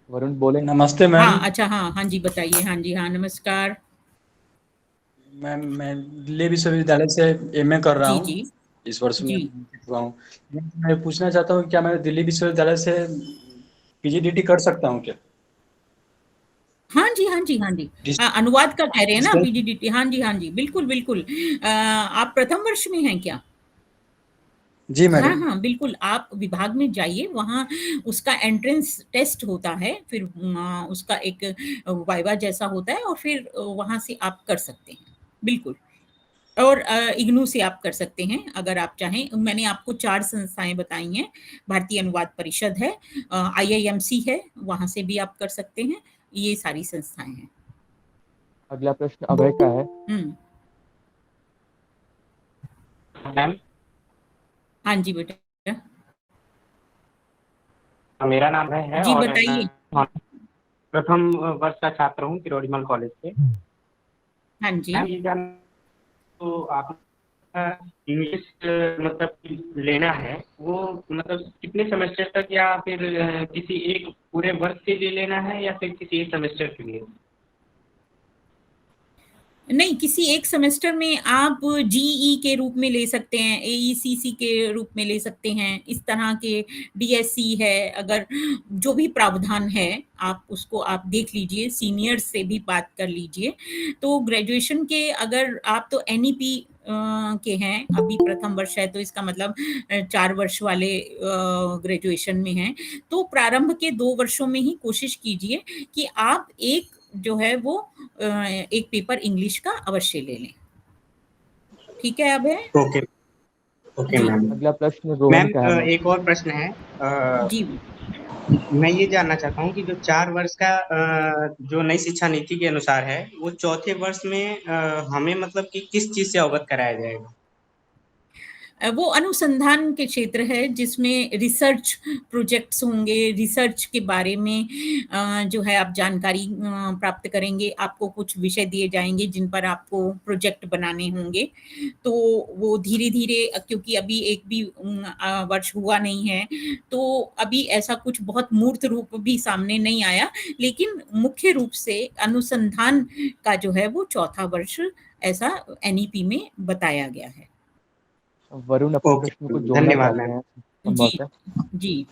वरुण बोले। नमस्ते मैम। हाँ, अच्छा, हाँ, हाँ जी, बताइए। हाँ जी, हाँ, नमस्कार। मैं दिल्ली विश्वविद्यालय से एमए कर रहा जी, हूँ। जी। इस वर्ष में जी हुआ हूँ। मैं पूछना चाहता हूँ क्या मैं दिल्ली विश्वविद्यालय से पीजीडीटी कर सकता हूँ क्या? हाँ जी, हाँ जी, हाँ जी। अनुवाद का कह रहे हैं ना, पीजीडीटी। हाँ जी, हाँ जी, बिल्कुल, बिल्कुल। आप प्रथम वर्ष में हैं क्या? जी हाँ, मैडम। हाँ, बिल्कुल, आप विभाग में जाइए, वहाँ उसका एंट्रेंस टेस्ट होता है, फिर उसका एक वाइवा जैसा होता है और फिर वहाँ से आप कर सकते हैं, बिल्कुल। और इग्नू से आप कर सकते हैं अगर आप चाहें। मैंने आपको 4 संस्थाएँ बताई हैं, भारतीय अनुवाद परिषद है, आईआईएमसी है, वहाँ से भी आप कर सकते हैं, ये सारी संस्थाएँ हैं। अगला प्रश्न अभय का है। हुँ। मैम, हाँ जी बेटा। मेरा नाम है जी, और बताइए। मैं प्रथम वर्ष का छात्र हूँ किरोड़ीमल कॉलेज से। हाँ जी। मैम, ये जानना तो आप इंग्लिश मतलब लेना है, वो मतलब कितने सेमेस्टर तक या फिर किसी एक पूरे वर्ष के लिए लेना है या फिर किसी एक सेमेस्टर के लिए? नहीं, किसी एक सेमेस्टर में आप जीई के रूप में ले सकते हैं, एईसीसी के रूप में ले सकते हैं, इस तरह के डीएससी है, अगर जो भी प्रावधान है, आप उसको आप देख लीजिए, सीनियर्स से भी बात कर लीजिए। तो ग्रेजुएशन के अगर आप तो एनईपी के हैं, अभी प्रथम वर्ष है, तो इसका मतलब 4 वर्ष वाले ग्रेजुएशन में हैं, तो प्रारंभ के 2 वर्षों में ही कोशिश कीजिए कि आप एक जो है वो एक पेपर इंग्लिश का अवश्य ले लें। ठीक है अभय? ओके, ओके जी, मैम। अगला प्रश्न रोहन मैम, का है मैम। एक और प्रश्न है। जी। मैं ये जानना चाहता हूँ कि जो 4 वर्ष का जो नई शिक्षा नीति के अनुसार है, वो चौथे वर्ष में हमें मतलब कि किस चीज़ से अवगत कराया जाएगा? वो अनुसंधान के क्षेत्र है जिसमें रिसर्च प्रोजेक्ट्स होंगे, रिसर्च के बारे में जो है आप जानकारी प्राप्त करेंगे, आपको कुछ विषय दिए जाएँगे जिन पर आपको प्रोजेक्ट बनाने होंगे। तो वो धीरे-धीरे क्योंकि अभी एक भी वर्ष हुआ नहीं है, तो अभी ऐसा कुछ बहुत मूर्त रूप भी सामने नहीं आया, लेकिन मुख्य रूप से अनुसंधान का जो है वो चौथा वर्ष ऐसा एनईपी में बताया गया है। वरुण अपने ओके, प्रश्न को जोड़ना धन्यवाद चाहते मैम। हैं जी, संभवतः। जी।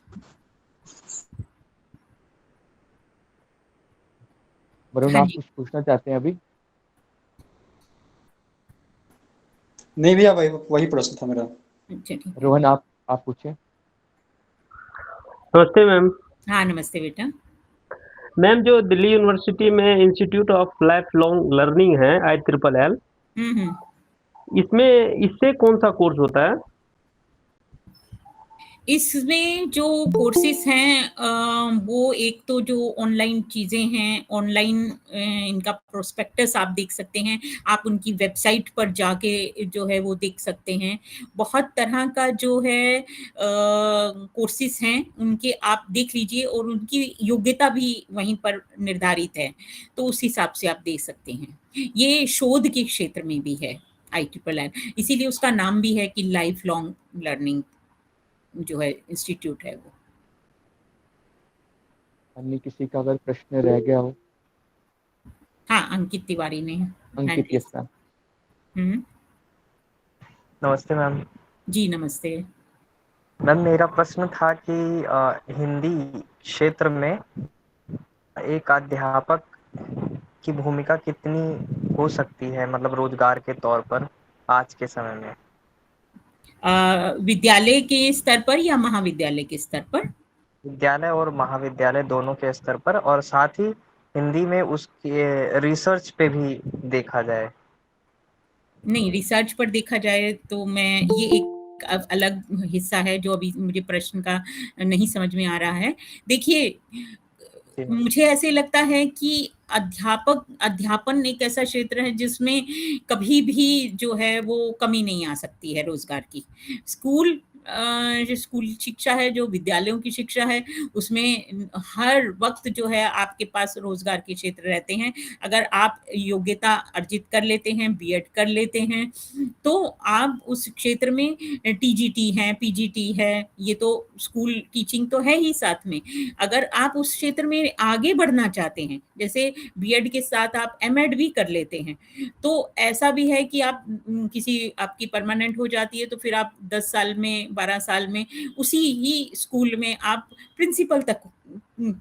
वरुण हाँ आप जी। कुछ पूछना चाहते हैं अभी? नहीं भैया, वही प्रश्न था मेरा। अच्छा, ठीक है। रोहन आप पूछें। नमस्ते मैम। हाँ, नमस्ते बेटा। मैम, जो दिल्ली यूनिवर्सिटी में institute of life long learning है ILLL, हुँ, हुँ। इसमें इससे कौन सा कोर्स होता है? इसमें जो कोर्सेज़ हैं वो एक तो जो ऑनलाइन चीज़ें हैं, ऑनलाइन इनका प्रोस्पेक्टस आप देख सकते हैं, आप उनकी वेबसाइट पर जाके जो है वो देख सकते हैं। बहुत तरह का जो है कोर्सेज़ हैं, उनके आप देख लीजिए और उनकी योग्यता भी वहीं पर निर्धारित है, तो उस हिसाब से आप देख सकते हैं। ये शोध के क्षेत्र में भी है, ILLL, इसीलिए उसका नाम भी है कि लाइफ लॉन्ग लर्निंग जो है इंस्टीट्यूट है वो। अन्य किसी का अगर प्रश्न रह गया हो? हाँ, अंकित तिवारी ने hand Ankit, raise. Yes ma'am. Hmm. नमस्ते मैम। जी, नमस्ते। मैम, मेरा प्रश्न था कि हिंदी क्षेत्र में एक अध्यापक की भूमिका कितनी हो सकती है, मतलब रोजगार के तौर पर आज के समय में? विद्यालय के स्तर पर या महाविद्यालय के स्तर पर? विद्यालय और महाविद्यालय दोनों के स्तर पर, और साथ ही हिंदी में उसके रिसर्च पे भी देखा जाए। नहीं, रिसर्च पर देखा जाए तो मैं ये एक अलग हिस्सा है जो अभी मुझे प्रश्न का नहीं समझ में आ रहा है। देखिए, जी मैम। मुझे ऐसे लगता है कि अध्यापन एक ऐसा क्षेत्र है जिसमें कभी भी जो है वो कमी नहीं आ सकती है रोज़गार की। जो स्कूल शिक्षा है, जो विद्यालयों की शिक्षा है, उसमें हर वक़्त जो है आपके पास रोज़गार के क्षेत्र रहते हैं। अगर आप योग्यता अर्जित कर लेते हैं, बीएड कर लेते हैं, तो आप उस क्षेत्र में टीजीटी है, पीजीटी है, ये तो स्कूल टीचिंग तो है ही साथ में। अगर आप उस क्षेत्र में आगे बढ़ना चाहते हैं, जैसे बीएड के साथ आप एमएड भी कर लेते हैं, तो ऐसा भी है कि आप किसी आपकी परमानेंट हो जाती है तो फिर आप 10 साल में, 12 साल में उसी ही स्कूल में आप प्रिंसिपल तक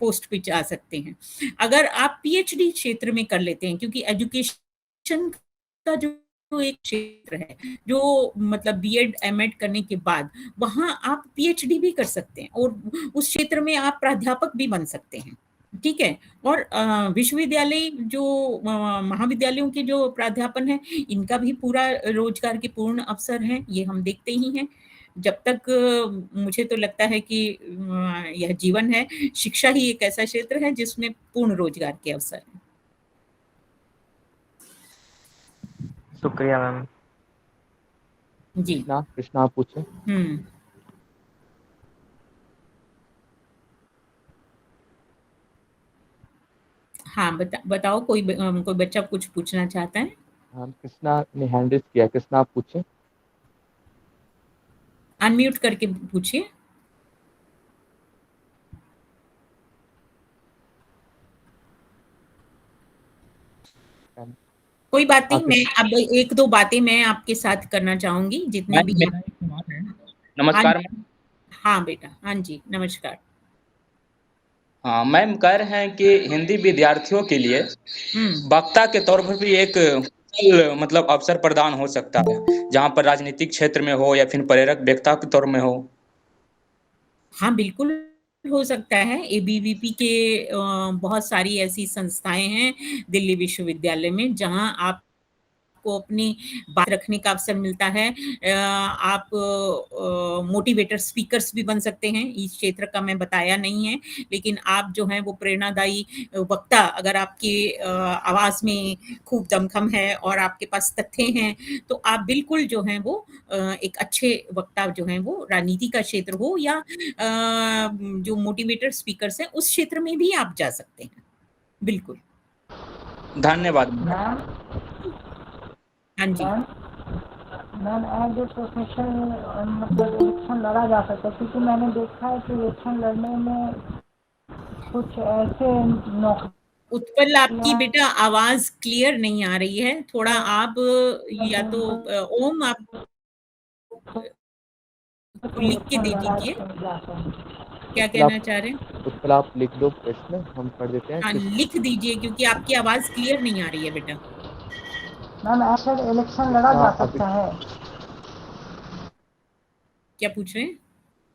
पोस्ट पे जा सकते हैं। अगर आप पीएचडी क्षेत्र में कर लेते हैं, क्योंकि एजुकेशन का जो एक क्षेत्र है, जो मतलब बीएड एमएड करने के बाद वहां आप पीएचडी भी कर सकते हैं और उस क्षेत्र में आप प्राध्यापक भी बन सकते हैं। ठीक है। और विश्वविद्यालय जो महाविद्यालयों के जो प्राध्यापन है, इनका भी पूरा रोजगार के पूर्ण अवसर है, ये हम देखते ही हैं। जब तक मुझे तो लगता है कि यह जीवन है, शिक्षा ही एक ऐसा क्षेत्र है जिसमें पूर्ण रोजगार के अवसर हैं। शुक्रिया मैम। जी कृष्णा आप पूछे। हाँ, बताओ, कोई बच्चा कुछ पूछना चाहता है? हाँ, कृष्णा ने हैंड रेज किया। कृष्णा आप पूछे। अनम्यूट करके पूछिए। कोई बात नहीं, मैं अब एक दो बातें मैं आपके साथ करना चाहूंगी, जितने भी। नमस्कार। हाँ बेटा, हाँ जी, नमस्कार। हाँ, मैम कह रहे हैं कि हिंदी विद्यार्थियों के लिए वक्ता के तौर पर भी एक मतलब अवसर प्रदान हो सकता है, जहाँ पर राजनीतिक क्षेत्र में हो या फिर प्रेरक वक्ता के तौर में हो। हाँ, बिल्कुल हो सकता है। एबीवीपी के बहुत सारी ऐसी संस्थाएं हैं दिल्ली विश्वविद्यालय में, जहाँ आपको अपनी बात रखने का अवसर मिलता है। आप मोटिवेटर स्पीकर्स भी बन सकते हैं। इस क्षेत्र का मैं बताया नहीं है, लेकिन आप जो हैं वो प्रेरणादायी वक्ता, अगर आपकी आवाज़ में खूब दमखम है और आपके पास तथ्य हैं, तो आप बिल्कुल जो हैं वो एक अच्छे वक्ता जो हैं वो राजनीति का क्षेत्र हो या जो मोटिवेटर स्पीकर्स हैं, उस क्षेत्र में भी आप जा सकते हैं। बिल्कुल। धन्यवाद। हाँ जी मैम, एज ए प्रोफेशनल मतलब इलेक्शन लड़ा जा सकता है, क्योंकि मैंने देखा है कि इलेक्शन लड़ने में कुछ ऐसे नौकरी। उत्पल, आपकी बेटा आवाज क्लियर नहीं आ रही है, थोड़ा आप या तो ओम आप लिख के दे दीजिए, क्या कहना चाह रहे हैं? उत्पल आप लिख दो प्रश्न, हम पढ़ देते हैं। हाँ, लिख दीजिए, क्योंकि आपकी आवाज क्लियर नहीं आ रही है बेटा। मैम, ऐसा इलेक्शन लड़ा जा सकता है। क्या पूछ रहे हैं?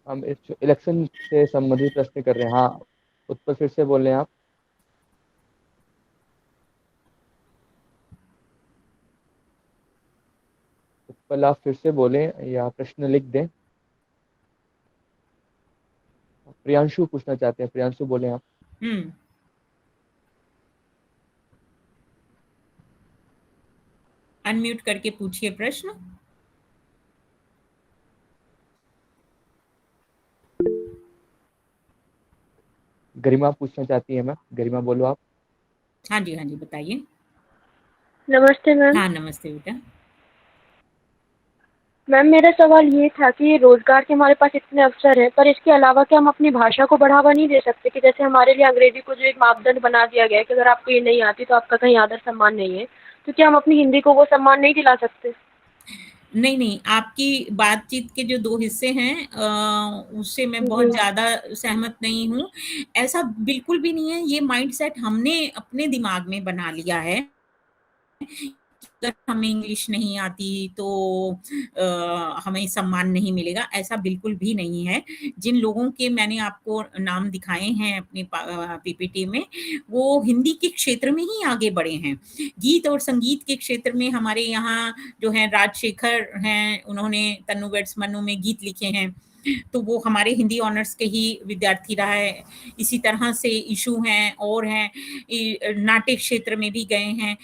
हम इलेक्शन से संबंधित प्रश्न कर रहे हैं। हाँ, उत्पल फिर से बोल रहे हैं आप। उत्पल आप फिर से बोलें या प्रश्न लिख दें। प्रियांशु पूछना चाहते हैं। प्रियांशु बोले आप। अनम्यूट करके पूछिए प्रश्न। गरिमा पूछना चाहती है मैम। गरिमा बोलो आप। हाँ जी, हाँ जी, बताइए। नमस्ते मैम। हाँ, नमस्ते बेटा। मैम, मेरा सवाल ये था कि रोजगार के हमारे पास इतने अवसर हैं, पर इसके अलावा क्या हम अपनी भाषा को बढ़ावा नहीं दे सकते? कि जैसे हमारे लिए अंग्रेजी को जो एक मापदंड बना दिया गया है कि अगर आपको ये नहीं आती तो आपका कहीं आदर सम्मान नहीं है, तो क्या हम अपनी हिंदी को वो सम्मान नहीं दिला सकते? नहीं, आपकी बातचीत के जो 2 हिस्से हैं उससे मैं बहुत ज़्यादा सहमत नहीं हूँ। ऐसा बिल्कुल भी नहीं है, ये माइंडसेट हमने अपने दिमाग में बना लिया है। अगर हमें इंग्लिश नहीं आती तो हमें सम्मान नहीं मिलेगा, ऐसा बिल्कुल भी नहीं है। जिन लोगों के मैंने आपको नाम दिखाए हैं अपनी पीपीटी में, वो हिंदी के क्षेत्र में ही आगे बढ़े हैं। गीत और संगीत के क्षेत्र में हमारे यहाँ जो हैं राजशेखर हैं, उन्होंने तन्नू वेड्स मन्नू में गीत लिखे हैं, तो वो हमारे हिंदी ऑनर्स के ही विद्यार्थी रहा है। इसी तरह से इशू हैं और हैं, नाट्य क्षेत्र में भी गए हैं।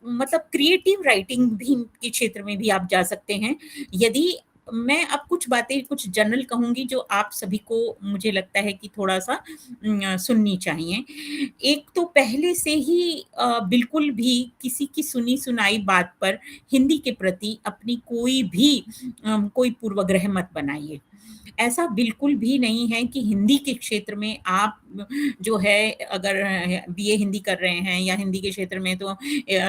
मतलब क्रिएटिव राइटिंग भी के क्षेत्र में भी आप जा सकते हैं। यदि मैं अब कुछ बातें कुछ जनरल कहूंगी जो आप सभी को मुझे लगता है कि थोड़ा सा सुननी चाहिए। एक तो पहले से ही बिल्कुल भी किसी की सुनी सुनाई बात पर हिंदी के प्रति अपनी कोई पूर्वाग्रह मत बनाइए। ऐसा बिल्कुल भी नहीं है कि हिंदी के क्षेत्र में आप जो है अगर बीए हिंदी कर रहे हैं या हिंदी के क्षेत्र में तो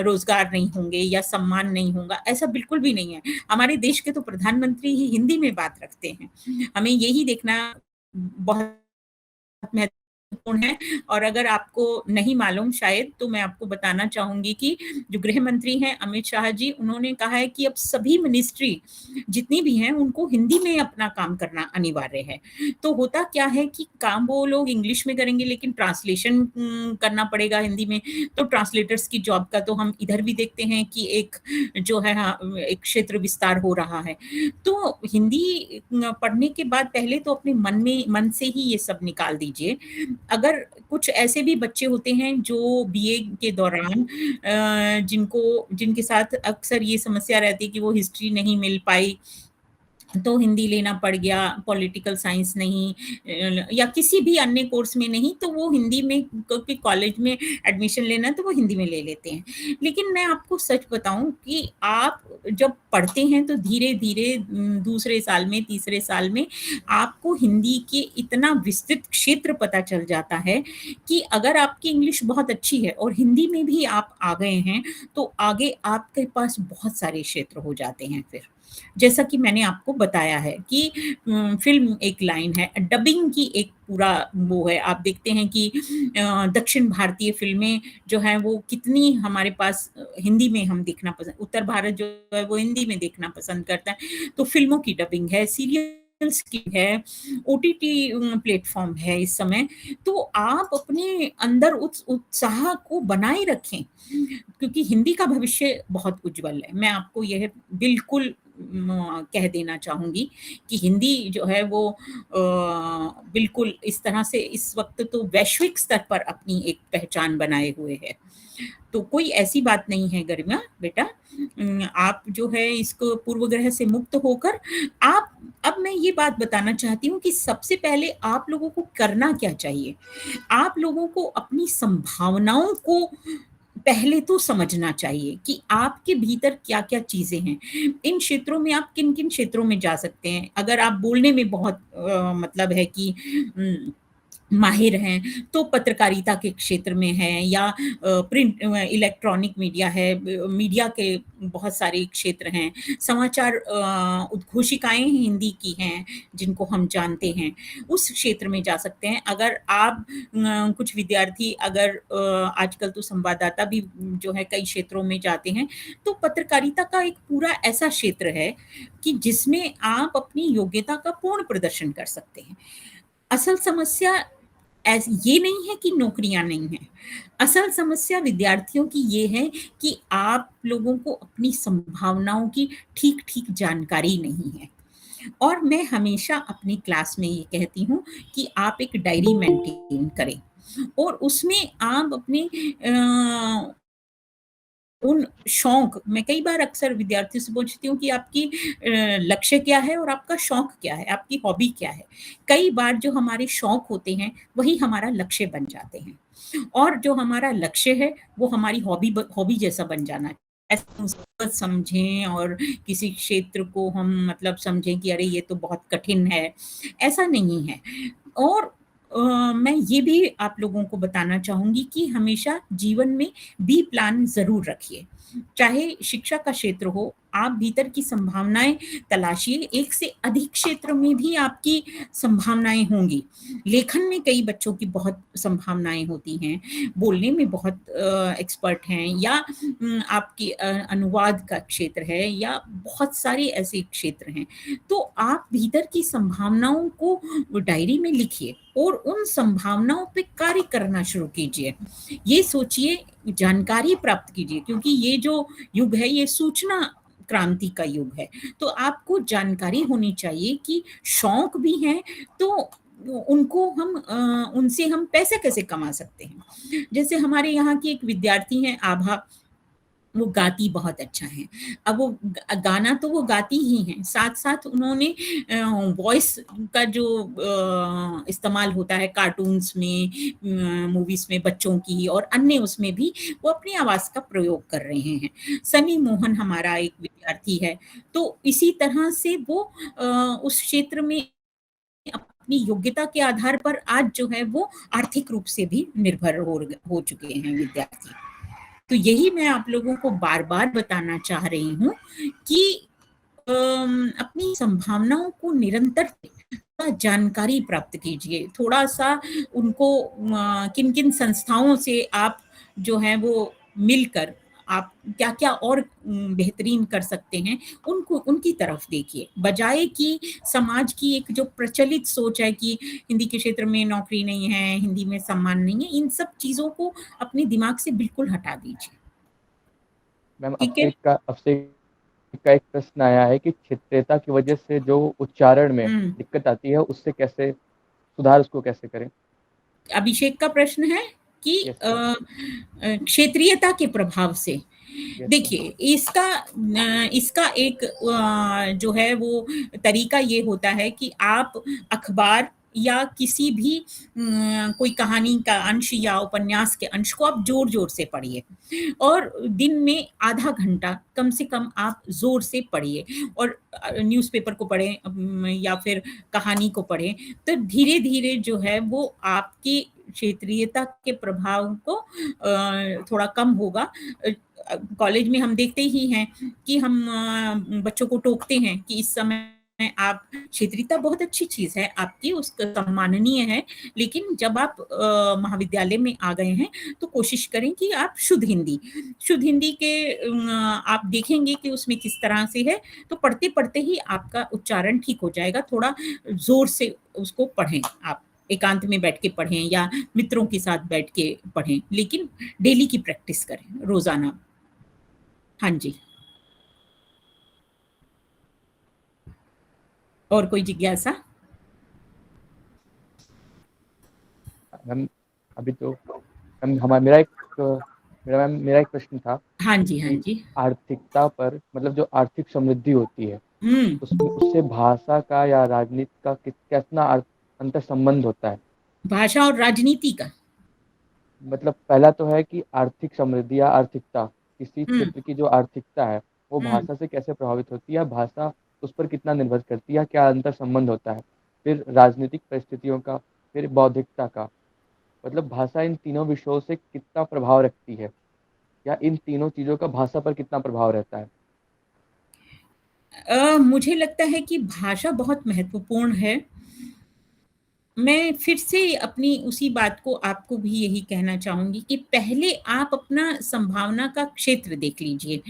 रोजगार नहीं होंगे या सम्मान नहीं होगा, ऐसा बिल्कुल भी नहीं है। हमारे देश के तो प्रधानमंत्री ही हिंदी में बात रखते हैं। हमें यही देखना बहुत महत्वपूर्ण है। और अगर आपको नहीं मालूम शायद, तो मैं आपको बताना चाहूंगी कि जो गृह मंत्री हैं अमित शाह जी, उन्होंने कहा है कि अब सभी मिनिस्ट्री जितनी भी हैं उनको हिंदी में अपना काम करना अनिवार्य है। तो होता क्या है कि काम वो लोग इंग्लिश में करेंगे लेकिन ट्रांसलेशन करना पड़ेगा हिंदी में। तो ट्रांसलेटर्स की जॉब का तो हम इधर भी देखते हैं कि एक जो है एक क्षेत्र विस्तार हो रहा है। तो हिंदी पढ़ने के बाद पहले तो अपने मन से ही ये सब निकाल दीजिए। अगर कुछ ऐसे भी बच्चे होते हैं जो बीए के दौरान जिनके साथ अक्सर ये समस्या रहती है कि वो हिस्ट्री नहीं मिल पाई तो हिंदी लेना पड़ गया, पॉलिटिकल साइंस नहीं या किसी भी अन्य कोर्स में नहीं, तो वो हिंदी में क्योंकि कॉलेज में एडमिशन लेना है तो वो हिंदी में ले लेते हैं। लेकिन मैं आपको सच बताऊं कि आप जब पढ़ते हैं तो धीरे धीरे दूसरे साल में तीसरे साल में आपको हिंदी के इतना विस्तृत क्षेत्र पता चल जाता है कि अगर आपकी इंग्लिश बहुत अच्छी है और हिंदी में भी आप आ गए हैं तो आगे आपके पास बहुत सारे क्षेत्र हो जाते हैं। फिर जैसा कि मैंने आपको बताया है कि फिल्म एक लाइन है, डबिंग की एक पूरा वो है। आप देखते हैं कि दक्षिण भारतीय फिल्में जो हैं वो कितनी हमारे पास हिंदी में हम देखना पसंद, उत्तर भारत जो है वो हिंदी में देखना पसंद करता है। तो फिल्मों की डबिंग है, सीरियल्स की है, ओटीटी प्लेटफॉर्म है इस समय। तो आप अपने अंदर उत्साह को बनाए रखें क्योंकि हिंदी का भविष्य बहुत उज्जवल है। मैं आपको यह बिल्कुल कह देना चाहूंगी कि हिंदी जो है वो बिल्कुल इस तरह से इस वक्त तो वैश्विक स्तर पर अपनी एक पहचान बनाए हुए है। तो कोई ऐसी बात नहीं है गरिमा बेटा, आप जो है इसको पूर्वग्रह से मुक्त होकर आप, अब मैं ये बात बताना चाहती हूँ कि सबसे पहले आप लोगों को करना क्या चाहिए। आप लोगों को अपनी संभावनाओं को पहले तो समझना चाहिए कि आपके भीतर क्या क्या चीजें हैं। इन क्षेत्रों में आप किन किन क्षेत्रों में जा सकते हैं। अगर आप बोलने में बहुत मतलब है कि माहिर हैं तो पत्रकारिता के क्षेत्र में है या प्रिंट इलेक्ट्रॉनिक मीडिया है, मीडिया के बहुत सारे क्षेत्र हैं, समाचार उद्घोषिकाएं हिंदी की हैं जिनको हम जानते हैं, उस क्षेत्र में जा सकते हैं। अगर आप कुछ विद्यार्थी अगर आजकल तो संवाददाता भी जो है कई क्षेत्रों में जाते हैं, तो पत्रकारिता का एक पूरा ऐसा क्षेत्र है कि जिसमें आप अपनी योग्यता का पूर्ण प्रदर्शन कर सकते हैं। असल समस्या ये नहीं है कि नौकरियां नहीं हैं, असल समस्या विद्यार्थियों की ये है कि आप लोगों को अपनी संभावनाओं की ठीक ठीक जानकारी नहीं है। और मैं हमेशा अपनी क्लास में ये कहती हूँ कि आप एक डायरी मेंटेन करें और उसमें आप अपने उन शौक, मैं कई बार अक्सर विद्यार्थियों से पूछती हूँ कि आपकी लक्ष्य क्या है और आपका शौक क्या है, आपकी हॉबी क्या है। कई बार जो हमारे शौक होते हैं वही हमारा लक्ष्य बन जाते हैं और जो हमारा लक्ष्य है वो हमारी हॉबी जैसा बन जाना है। ऐसा समझें और किसी क्षेत्र को हम मतलब समझें कि अरे ये तो बहुत कठिन है, ऐसा नहीं है। और मैं ये भी आप लोगों को बताना चाहूंगी कि हमेशा जीवन में बी प्लान जरूर रखिए। चाहे शिक्षा का क्षेत्र हो, आप भीतर की संभावनाएं तलाशिए। एक से अधिक क्षेत्र में भी आपकी संभावनाएं होंगी। लेखन में कई बच्चों की बहुत संभावनाएं होती हैं, बोलने में बहुत एक्सपर्ट हैं, या आपकी अनुवाद का क्षेत्र है, या बहुत सारे ऐसे क्षेत्र हैं। तो आप भीतर की संभावनाओं को डायरी में लिखिए और उन संभावनाओं पे कार्य करना शुरू कीजिए। ये सोचिए, जानकारी प्राप्त कीजिए, क्योंकि ये जो युग है ये सूचना क्रांति का युग है। तो आपको जानकारी होनी चाहिए कि शौक भी हैं तो उनको हम उनसे हम पैसे कैसे कमा सकते हैं। जैसे हमारे यहाँ की एक विद्यार्थी हैं आभा, वो गाती बहुत अच्छा है। अब वो गाना तो वो गाती ही हैं, साथ-साथ उन्होंने वॉइस का जो इस्तेमाल होता है कार्टून्स में, मूवीज़ में बच्चों की और अन्य उसमें भी वो अपनी आवाज़ का प्रयोग कर रहे हैं। सनी मोहन हमारा एक विद्यार्थी है, तो इसी तरह से वो उस क्षेत्र में अपनी योग्यता के आधार पर आज जो है वो आर्थिक रूप से भी निर्भर हो चुके हैं विद्यार्थी। तो यही मैं आप लोगों को बार-बार बताना चाह रही हूँ कि अपनी संभावनाओं को निरंतर जानकारी प्राप्त कीजिए। थोड़ा-सा उनको किन-किन संस्थाओं से आप जो है वो मिलकर आप क्या-क्या और बेहतरीन कर सकते हैं, उनकी तरफ देखिए। बजाए कि समाज की एक जो प्रचलित सोच है कि हिंदी के क्षेत्र में नौकरी नहीं है, हिंदी में सम्मान नहीं है, इन सब चीज़ों को अपने दिमाग से बिल्कुल हटा दीजिए। मैम ठीक है? अब से का एक प्रश्न आया है कि क्षेत्रीयता की वजह से जो उच्चारण में दिक्कत आती है, उससे कैसे उसको कैसे करें? अभिषेक का प्रश्न है कि क्षेत्रीयता के प्रभाव से देखिए इसका एक जो है वो तरीका ये होता है कि आप अखबार या किसी भी कोई कहानी का अंश या उपन्यास के अंश को आप जोर-जोर से पढ़िए और दिन में आधा घंटा कम से कम आप ज़ोर से पढ़िए और न्यूज़पेपर को पढ़ें या फिर कहानी को पढ़ें, तो धीरे-धीरे जो है वो आपकी क्षेत्रीयता के प्रभाव को थोड़ा कम होगा। कॉलेज में हम देखते ही हैं कि हम बच्चों को टोकते हैं कि इस समय आप क्षेत्रीयता बहुत अच्छी चीज़ है आपकी, उसका सम्माननीय है, लेकिन जब आप महाविद्यालय में आ गए हैं, तो कोशिश करें कि आप शुद्ध हिंदी के आप देखेंगे कि उसमें किस तरह से है, तो पढ़ते-पढ़ते ही आपका उच्चारण ठीक हो जाएगा। थोड़ा ज़ोर से उसको पढ़ें आप, एकांत में बैठ के पढ़ें या मित्रों के साथ बैठ के पढ़ें, लेकिन डेली की प्रैक्टिस करें, रोज़ाना। हाँ जी। और कोई जिज्ञासा? मैम अभी तो मैम मेरा एक प्रश्न था। हाँ जी, हाँ जी। आर्थिकता पर मतलब जो आर्थिक समृद्धि होती है, उससे भाषा का या राजनीति का कितना अंतर संबंध होता है? भाषा और राजनीति का? मतलब पहला तो है कि आर्थिक समृद्धि या आर्थिकता, किसी क्षेत्र की जो आर्थिकता है, वो भाषा से कैसे प्रभावित होती है? भाषा उस पर कितना निर्भर करती है? क्या अंतर संबंध होता है? फिर राजनीतिक परिस्थितियों का, फिर बौद्धिकता का, मतलब भाषा इन तीनों विषयों से कितना प्रभाव रखती है, या इन तीनों चीज़ों का भाषा पर कितना प्रभाव रहता है? मुझे लगता है कि भाषा बहुत महत्वपूर्ण है। मैं फिर से अपनी उसी बात को आपको भी यही कहना चाहूँगी कि पहले आप अपना संभावना का क्षेत्र देख लीजिए।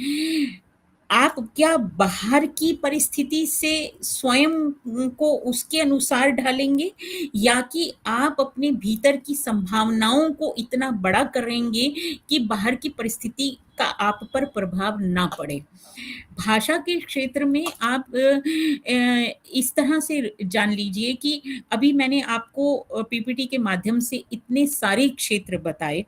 आप क्या बाहर की परिस्थिति से स्वयं को उसके अनुसार ढालेंगे या कि आप अपने भीतर की संभावनाओं को इतना बड़ा करेंगे कि बाहर की परिस्थिति का आप पर प्रभाव ना पड़े। भाषा के क्षेत्र में आप इस तरह से जान लीजिए कि अभी मैंने आपको पीपीटी के माध्यम से इतने सारे क्षेत्र बताए,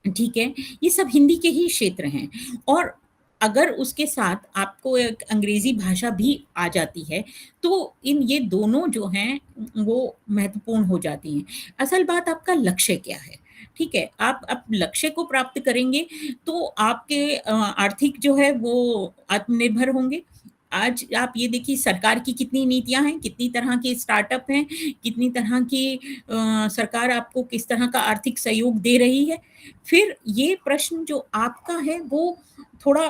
ठीक है? ये सब हिंदी के ही क्षेत्र हैं और अगर उसके साथ आपको एक अंग्रेज़ी भाषा भी आ जाती है, तो ये दोनों जो हैं, वो महत्वपूर्ण हो जाती हैं। असल बात आपका लक्ष्य क्या है, ठीक है? आप लक्ष्य को प्राप्त करेंगे, तो आपके आर्थिक जो है वो आत्मनिर्भर होंगे। आज आप ये देखिए सरकार की कितनी नीतियाँ हैं, कितनी तरह के स्टार्टअप हैं, कितनी तरह की सरकार आपको किस तरह का आर्थिक सहयोग दे रही है। फिर ये प्रश्न जो आपका है वो थोड़ा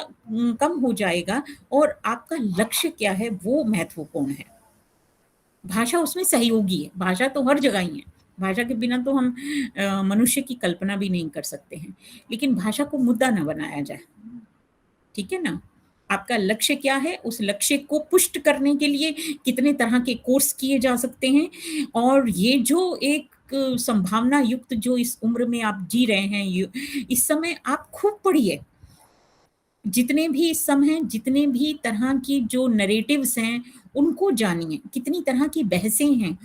कम हो जाएगा और आपका लक्ष्य क्या है वो महत्वपूर्ण है। भाषा उसमें सहयोगी है, भाषा तो हर जगह ही है। भाषा के बिना तो हम मनुष्य की कल्पना भी नहीं कर सकते हैं, लेकिन भाषा को मुद्दा ना बनाया जाए, ठीक है ना? आपका लक्ष्य क्या है, उस लक्ष्य को पुष्ट करने के लिए कितने तरह के कोर्स किए जा सकते हैं और ये जो एक संभावना युक्त जो इस उम्र में आप जी रहे हैं, इस समय आप खूब पढ़िए। जितने भी इस समय जितने भी तरह की जो नैरेटिव्स हैं, उनको जानिए, कितनी तरह की बहसें हैं,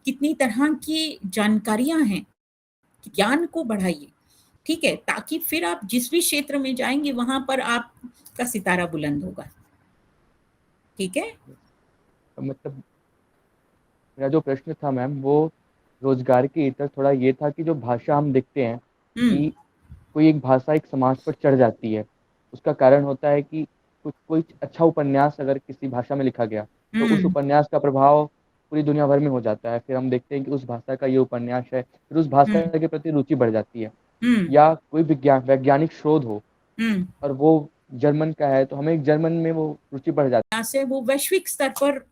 कितनी तरह की जानकारियाँ हैं, ज्ञान को बढ़ाइए। ठीक है, ताकि फिर आप जिस भी क्षेत्र में जाएंगे वहां पर आपका सितारा बुलंद होगा। ठीक है, मतलब मेरा जो प्रश्न था मैम वो रोजगार के इतर थोड़ा ये था कि जो भाषा हम देखते हैं कि कोई एक भाषा एक समाज पर चढ़ जाती है, उसका कारण होता है कि कुछ कोई अच्छा उपन्यास अगर किसी भाषा में लिखा गया तो उस उपन्यास का प्रभाव पूरी दुनिया भर में हो जाता है। फिर हम देखते हैं कि उस भाषा का ये उपन्यास है, फिर उस भाषा के प्रति रुचि बढ़ जाती है। या कोई वैज्ञानिक शोध हो और वो जर्मन का है तो हमें जर्मन में वो रुचि बढ़ जाती है। से वो वैश्विक स्तर पर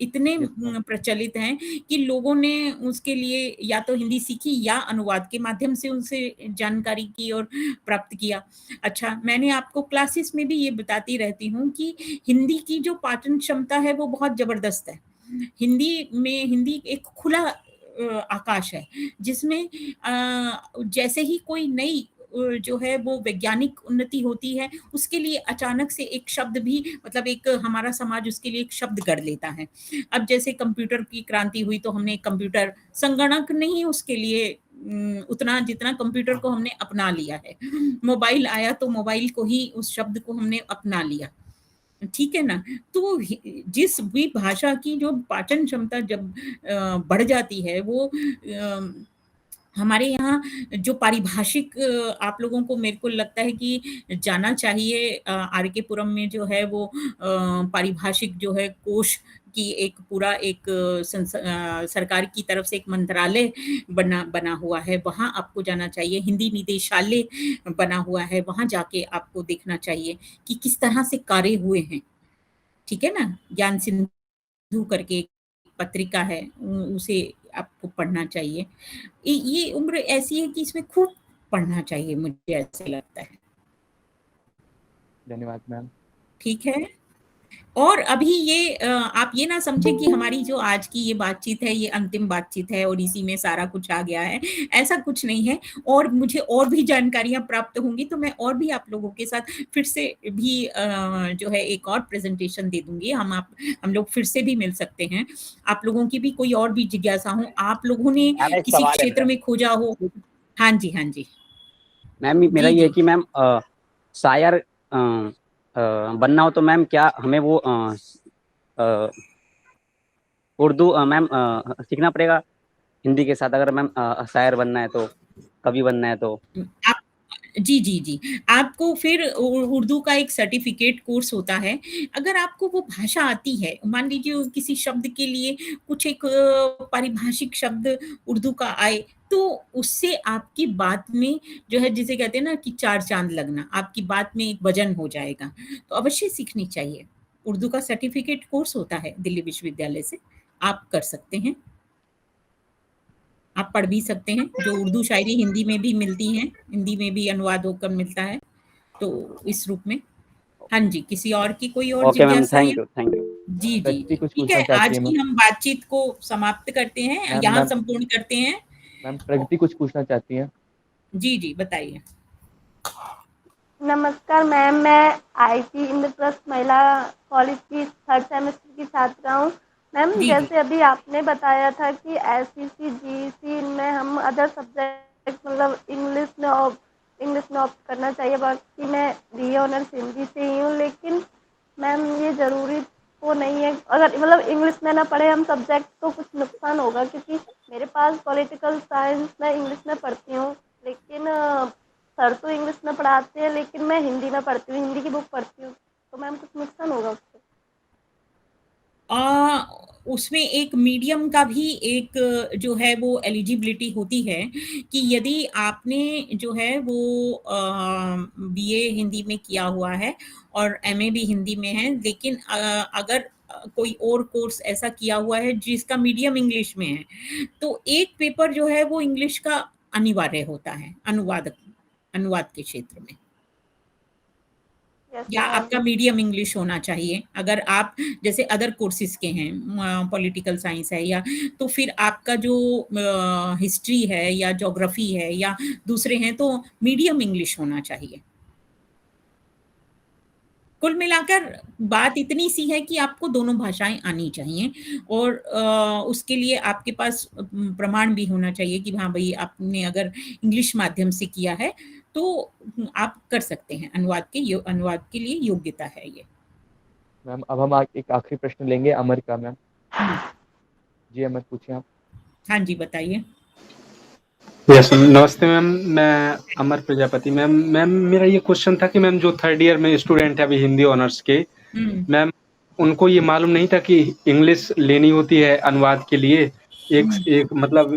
इतने प्रचलित हैं कि लोगों ने उसके लिए या तो हिंदी सीखी या अनुवाद के माध्यम से उनसे जानकारी की और प्राप्त किया। अच्छा, मैंने आपको क्लासेस में भी ये बताती रहती हूँ कि हिंदी की जो पाचन क्षमता है वो बहुत जबरदस्त है। हिंदी एक खुला आकाश है, जिसमें जैसे ही कोई नई जो है वो वैज्ञानिक उन्नति होती है, उसके लिए अचानक से एक शब्द भी, मतलब एक हमारा समाज उसके लिए एक शब्द गढ़ लेता है। अब जैसे कंप्यूटर की क्रांति हुई तो हमने कंप्यूटर, संगणक नहीं उसके लिए उतना जितना कंप्यूटर को हमने अपना लिया है। मोबाइल आया तो मोबाइल को ही, उस शब्द को हमने अपना लिया। ठीक है ना। तो जिस भी भाषा की जो पाचन क्षमता जब बढ़ जाती है, वो हमारे यहाँ जो पारिभाषिक, आप लोगों को मेरे को लगता है कि जाना चाहिए, आर के पुरम में जो है वो पारिभाषिक जो है कोश की एक पूरा एक सरकार की तरफ से एक मंत्रालय बना हुआ है, वहाँ आपको जाना चाहिए। हिंदी निदेशालय बना हुआ है, वहाँ जाके आपको देखना चाहिए कि किस तरह से कार्य हुए हैं। ठीक है ना। ज्ञान सिंधु करके एक पत्रिका है, उसे आपको पढ़ना चाहिए। ये उम्र ऐसी है कि इसमें खूब पढ़ना चाहिए, मुझे ऐसे लगता है। धन्यवाद मैम। ठीक है। और अभी ये आप ये ना समझे कि हमारी जो आज की ये बातचीत है ये अंतिम बातचीत है और इसी में सारा कुछ आ गया है, ऐसा कुछ नहीं है। और मुझे और भी जानकारियां प्राप्त होंगी तो मैं और भी आप लोगों के साथ फिर से भी जो है एक और प्रेजेंटेशन दे दूंगी। हम लोग फिर से भी मिल सकते हैं। आप लोगों की भी कोई और भी जिज्ञासा हो, आप लोगों ने किसी क्षेत्र में खोजा हो। हाँ जी, हाँ जी मैम, मेरा ये है कि मैम शायर बनना हो तो मैम क्या हमें वो उर्दू मैम सीखना पड़ेगा हिंदी के साथ? अगर मैम शायर बनना है तो, कवि बनना है तो? आप जी, आपको फिर उर्दू का एक सर्टिफिकेट कोर्स होता है। अगर आपको वो भाषा आती है, मान लीजिए किसी शब्द के लिए कुछ एक पारिभाषिक शब्द उर्दू का आए, तो उससे आपकी बात में जो है, जिसे कहते हैं ना कि चार चांद लगना, आपकी बात में एक वजन हो जाएगा। तो अवश्य सीखनी चाहिए। उर्दू का सर्टिफिकेट कोर्स होता है दिल्ली विश्वविद्यालय से, आप कर सकते हैं। आप पढ़ भी सकते हैं। जो उर्दू शायरी हिंदी में भी मिलती हैं, हिंदी में भी अनुवाद होकर मिलता है, तो इस रूप में। हाँ जी, किसी और की कोई और जिज्ञासा? Thank you. जी, ठीक है। आज की हम बातचीत को समाप्त करते हैं, यहाँ संपूर्ण करते हैं। मैम प्रगति कुछ पूछना चाहती हैं? जी, बताइए। नमस्कार मैम, मैं आईटी इंद्रप्रस्थ महिला कॉलेज की 3rd सेमेस्टर की छात्रा हूँ। मैम, जैसे अभी आपने बताया था कि एससीसी जीसी इनमें हम अदर सब्जेक्ट मतलब इंग्लिश में ऑप्ट करना चाहिए। बाकी मैं बीए ऑनर्स हिंदी से ही हूँ, लेकिन मैम ये ज़रूरी तो नहीं है। अगर मतलब इंग्लिश में ना पढ़े हम सब्जेक्ट तो कुछ नुकसान होगा, क्योंकि मेरे पास पॉलिटिकल साइंस मैं इंग्लिश में पढ़ती हूँ, लेकिन सर तो इंग्लिश में पढ़ाते हैं, लेकिन मैं हिंदी में पढ़ती हूँ, हिंदी की बुक पढ़ती हूँ, तो मैम कुछ नुकसान होगा उससे? उसमें एक मीडियम का भी एक जो है वो एलिजिबिलिटी होती है कि यदि आपने जो है वो बीए हिंदी में किया हुआ है और एमए भी हिंदी में है, लेकिन अगर कोई और कोर्स ऐसा किया हुआ है जिसका मीडियम इंग्लिश में है, तो एक पेपर जो है वो इंग्लिश का अनिवार्य होता है अनुवाद के क्षेत्र में, या आपका मीडियम इंग्लिश होना चाहिए। अगर आप जैसे अदर कोर्सेज के हैं, पॉलिटिकल साइंस है या, तो फिर आपका जो हिस्ट्री है या ज्योग्राफी है या दूसरे हैं, तो मीडियम इंग्लिश होना चाहिए। कुल मिलाकर बात इतनी सी है कि आपको दोनों भाषाएं आनी चाहिए और उसके लिए आपके पास प्रमाण भी होना चाहिए कि हाँ भाई आपने अगर इंग्लिश माध्यम से किया है तो आप कर सकते हैं। अनुवाद के लिए योग्यता है ये। मैम अब हम एक आखिरी प्रश्न लेंगे अमर का। मैम जी अमर पूछिए आप। हाँ जी बताइए। यस नमस्ते मैम, मैं अमर प्रजापति। मैम मेरा ये क्वेश्चन था कि मैम जो 3rd ईयर में स्टूडेंट है अभी हिंदी ऑनर्स के, मैम उनको ये मालूम नहीं था कि इंग्लिश लेनी होती है अनुवाद के लिए, एक मतलब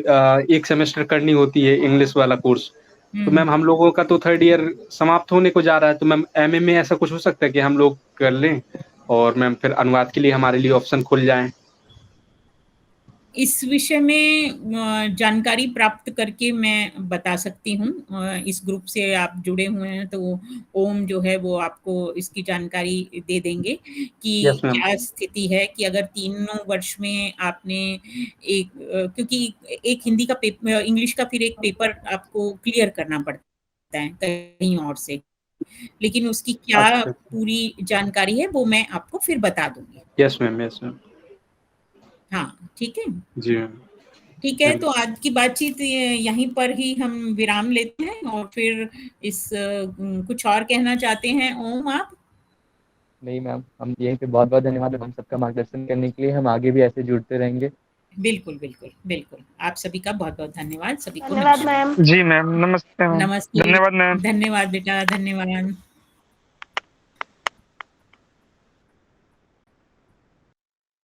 एक सेमेस्टर करनी होती है इंग्लिश वाला कोर्स। तो मैम हम लोगों का तो 3rd ईयर समाप्त होने को जा रहा है, तो मैम एमए में ऐसा कुछ हो सकता है कि हम लोग कर लें और मैम फिर अनुवाद के लिए हमारे लिए ऑप्शन खुल जाए? इस विषय में जानकारी प्राप्त करके मैं बता सकती हूँ। इस ग्रुप से आप जुड़े हुए हैं तो ओम जो है वो आपको इसकी जानकारी दे देंगे कि क्या स्थिति है कि अगर 3 वर्ष में आपने क्योंकि एक हिंदी का पेपर, इंग्लिश का फिर एक पेपर आपको क्लियर करना पड़ता है कहीं और से, लेकिन उसकी क्या पूरी जानकारी है वो मैं आपको फिर बता दूंगी। Yes ma'am, yes ma'am. हाँ ठीक है जी ठीक है। तो आज की बातचीत यहीं पर ही हम विराम लेते हैं और फिर कुछ और कहना चाहते हैं ओम आप? नहीं मैम, हम यहीं पे बहुत बहुत धन्यवाद हम सबका मार्गदर्शन करने के लिए। हम आगे भी ऐसे जुड़ते रहेंगे। बिल्कुल बिल्कुल बिल्कुल। आप सभी का बहुत बहुत धन्यवाद। सभी को धन्यवाद मैम। जी मैम, नमस्ते मैम। नमस्ते। धन्यवाद मैम। धन्यवाद बेटा, धन्यवाद।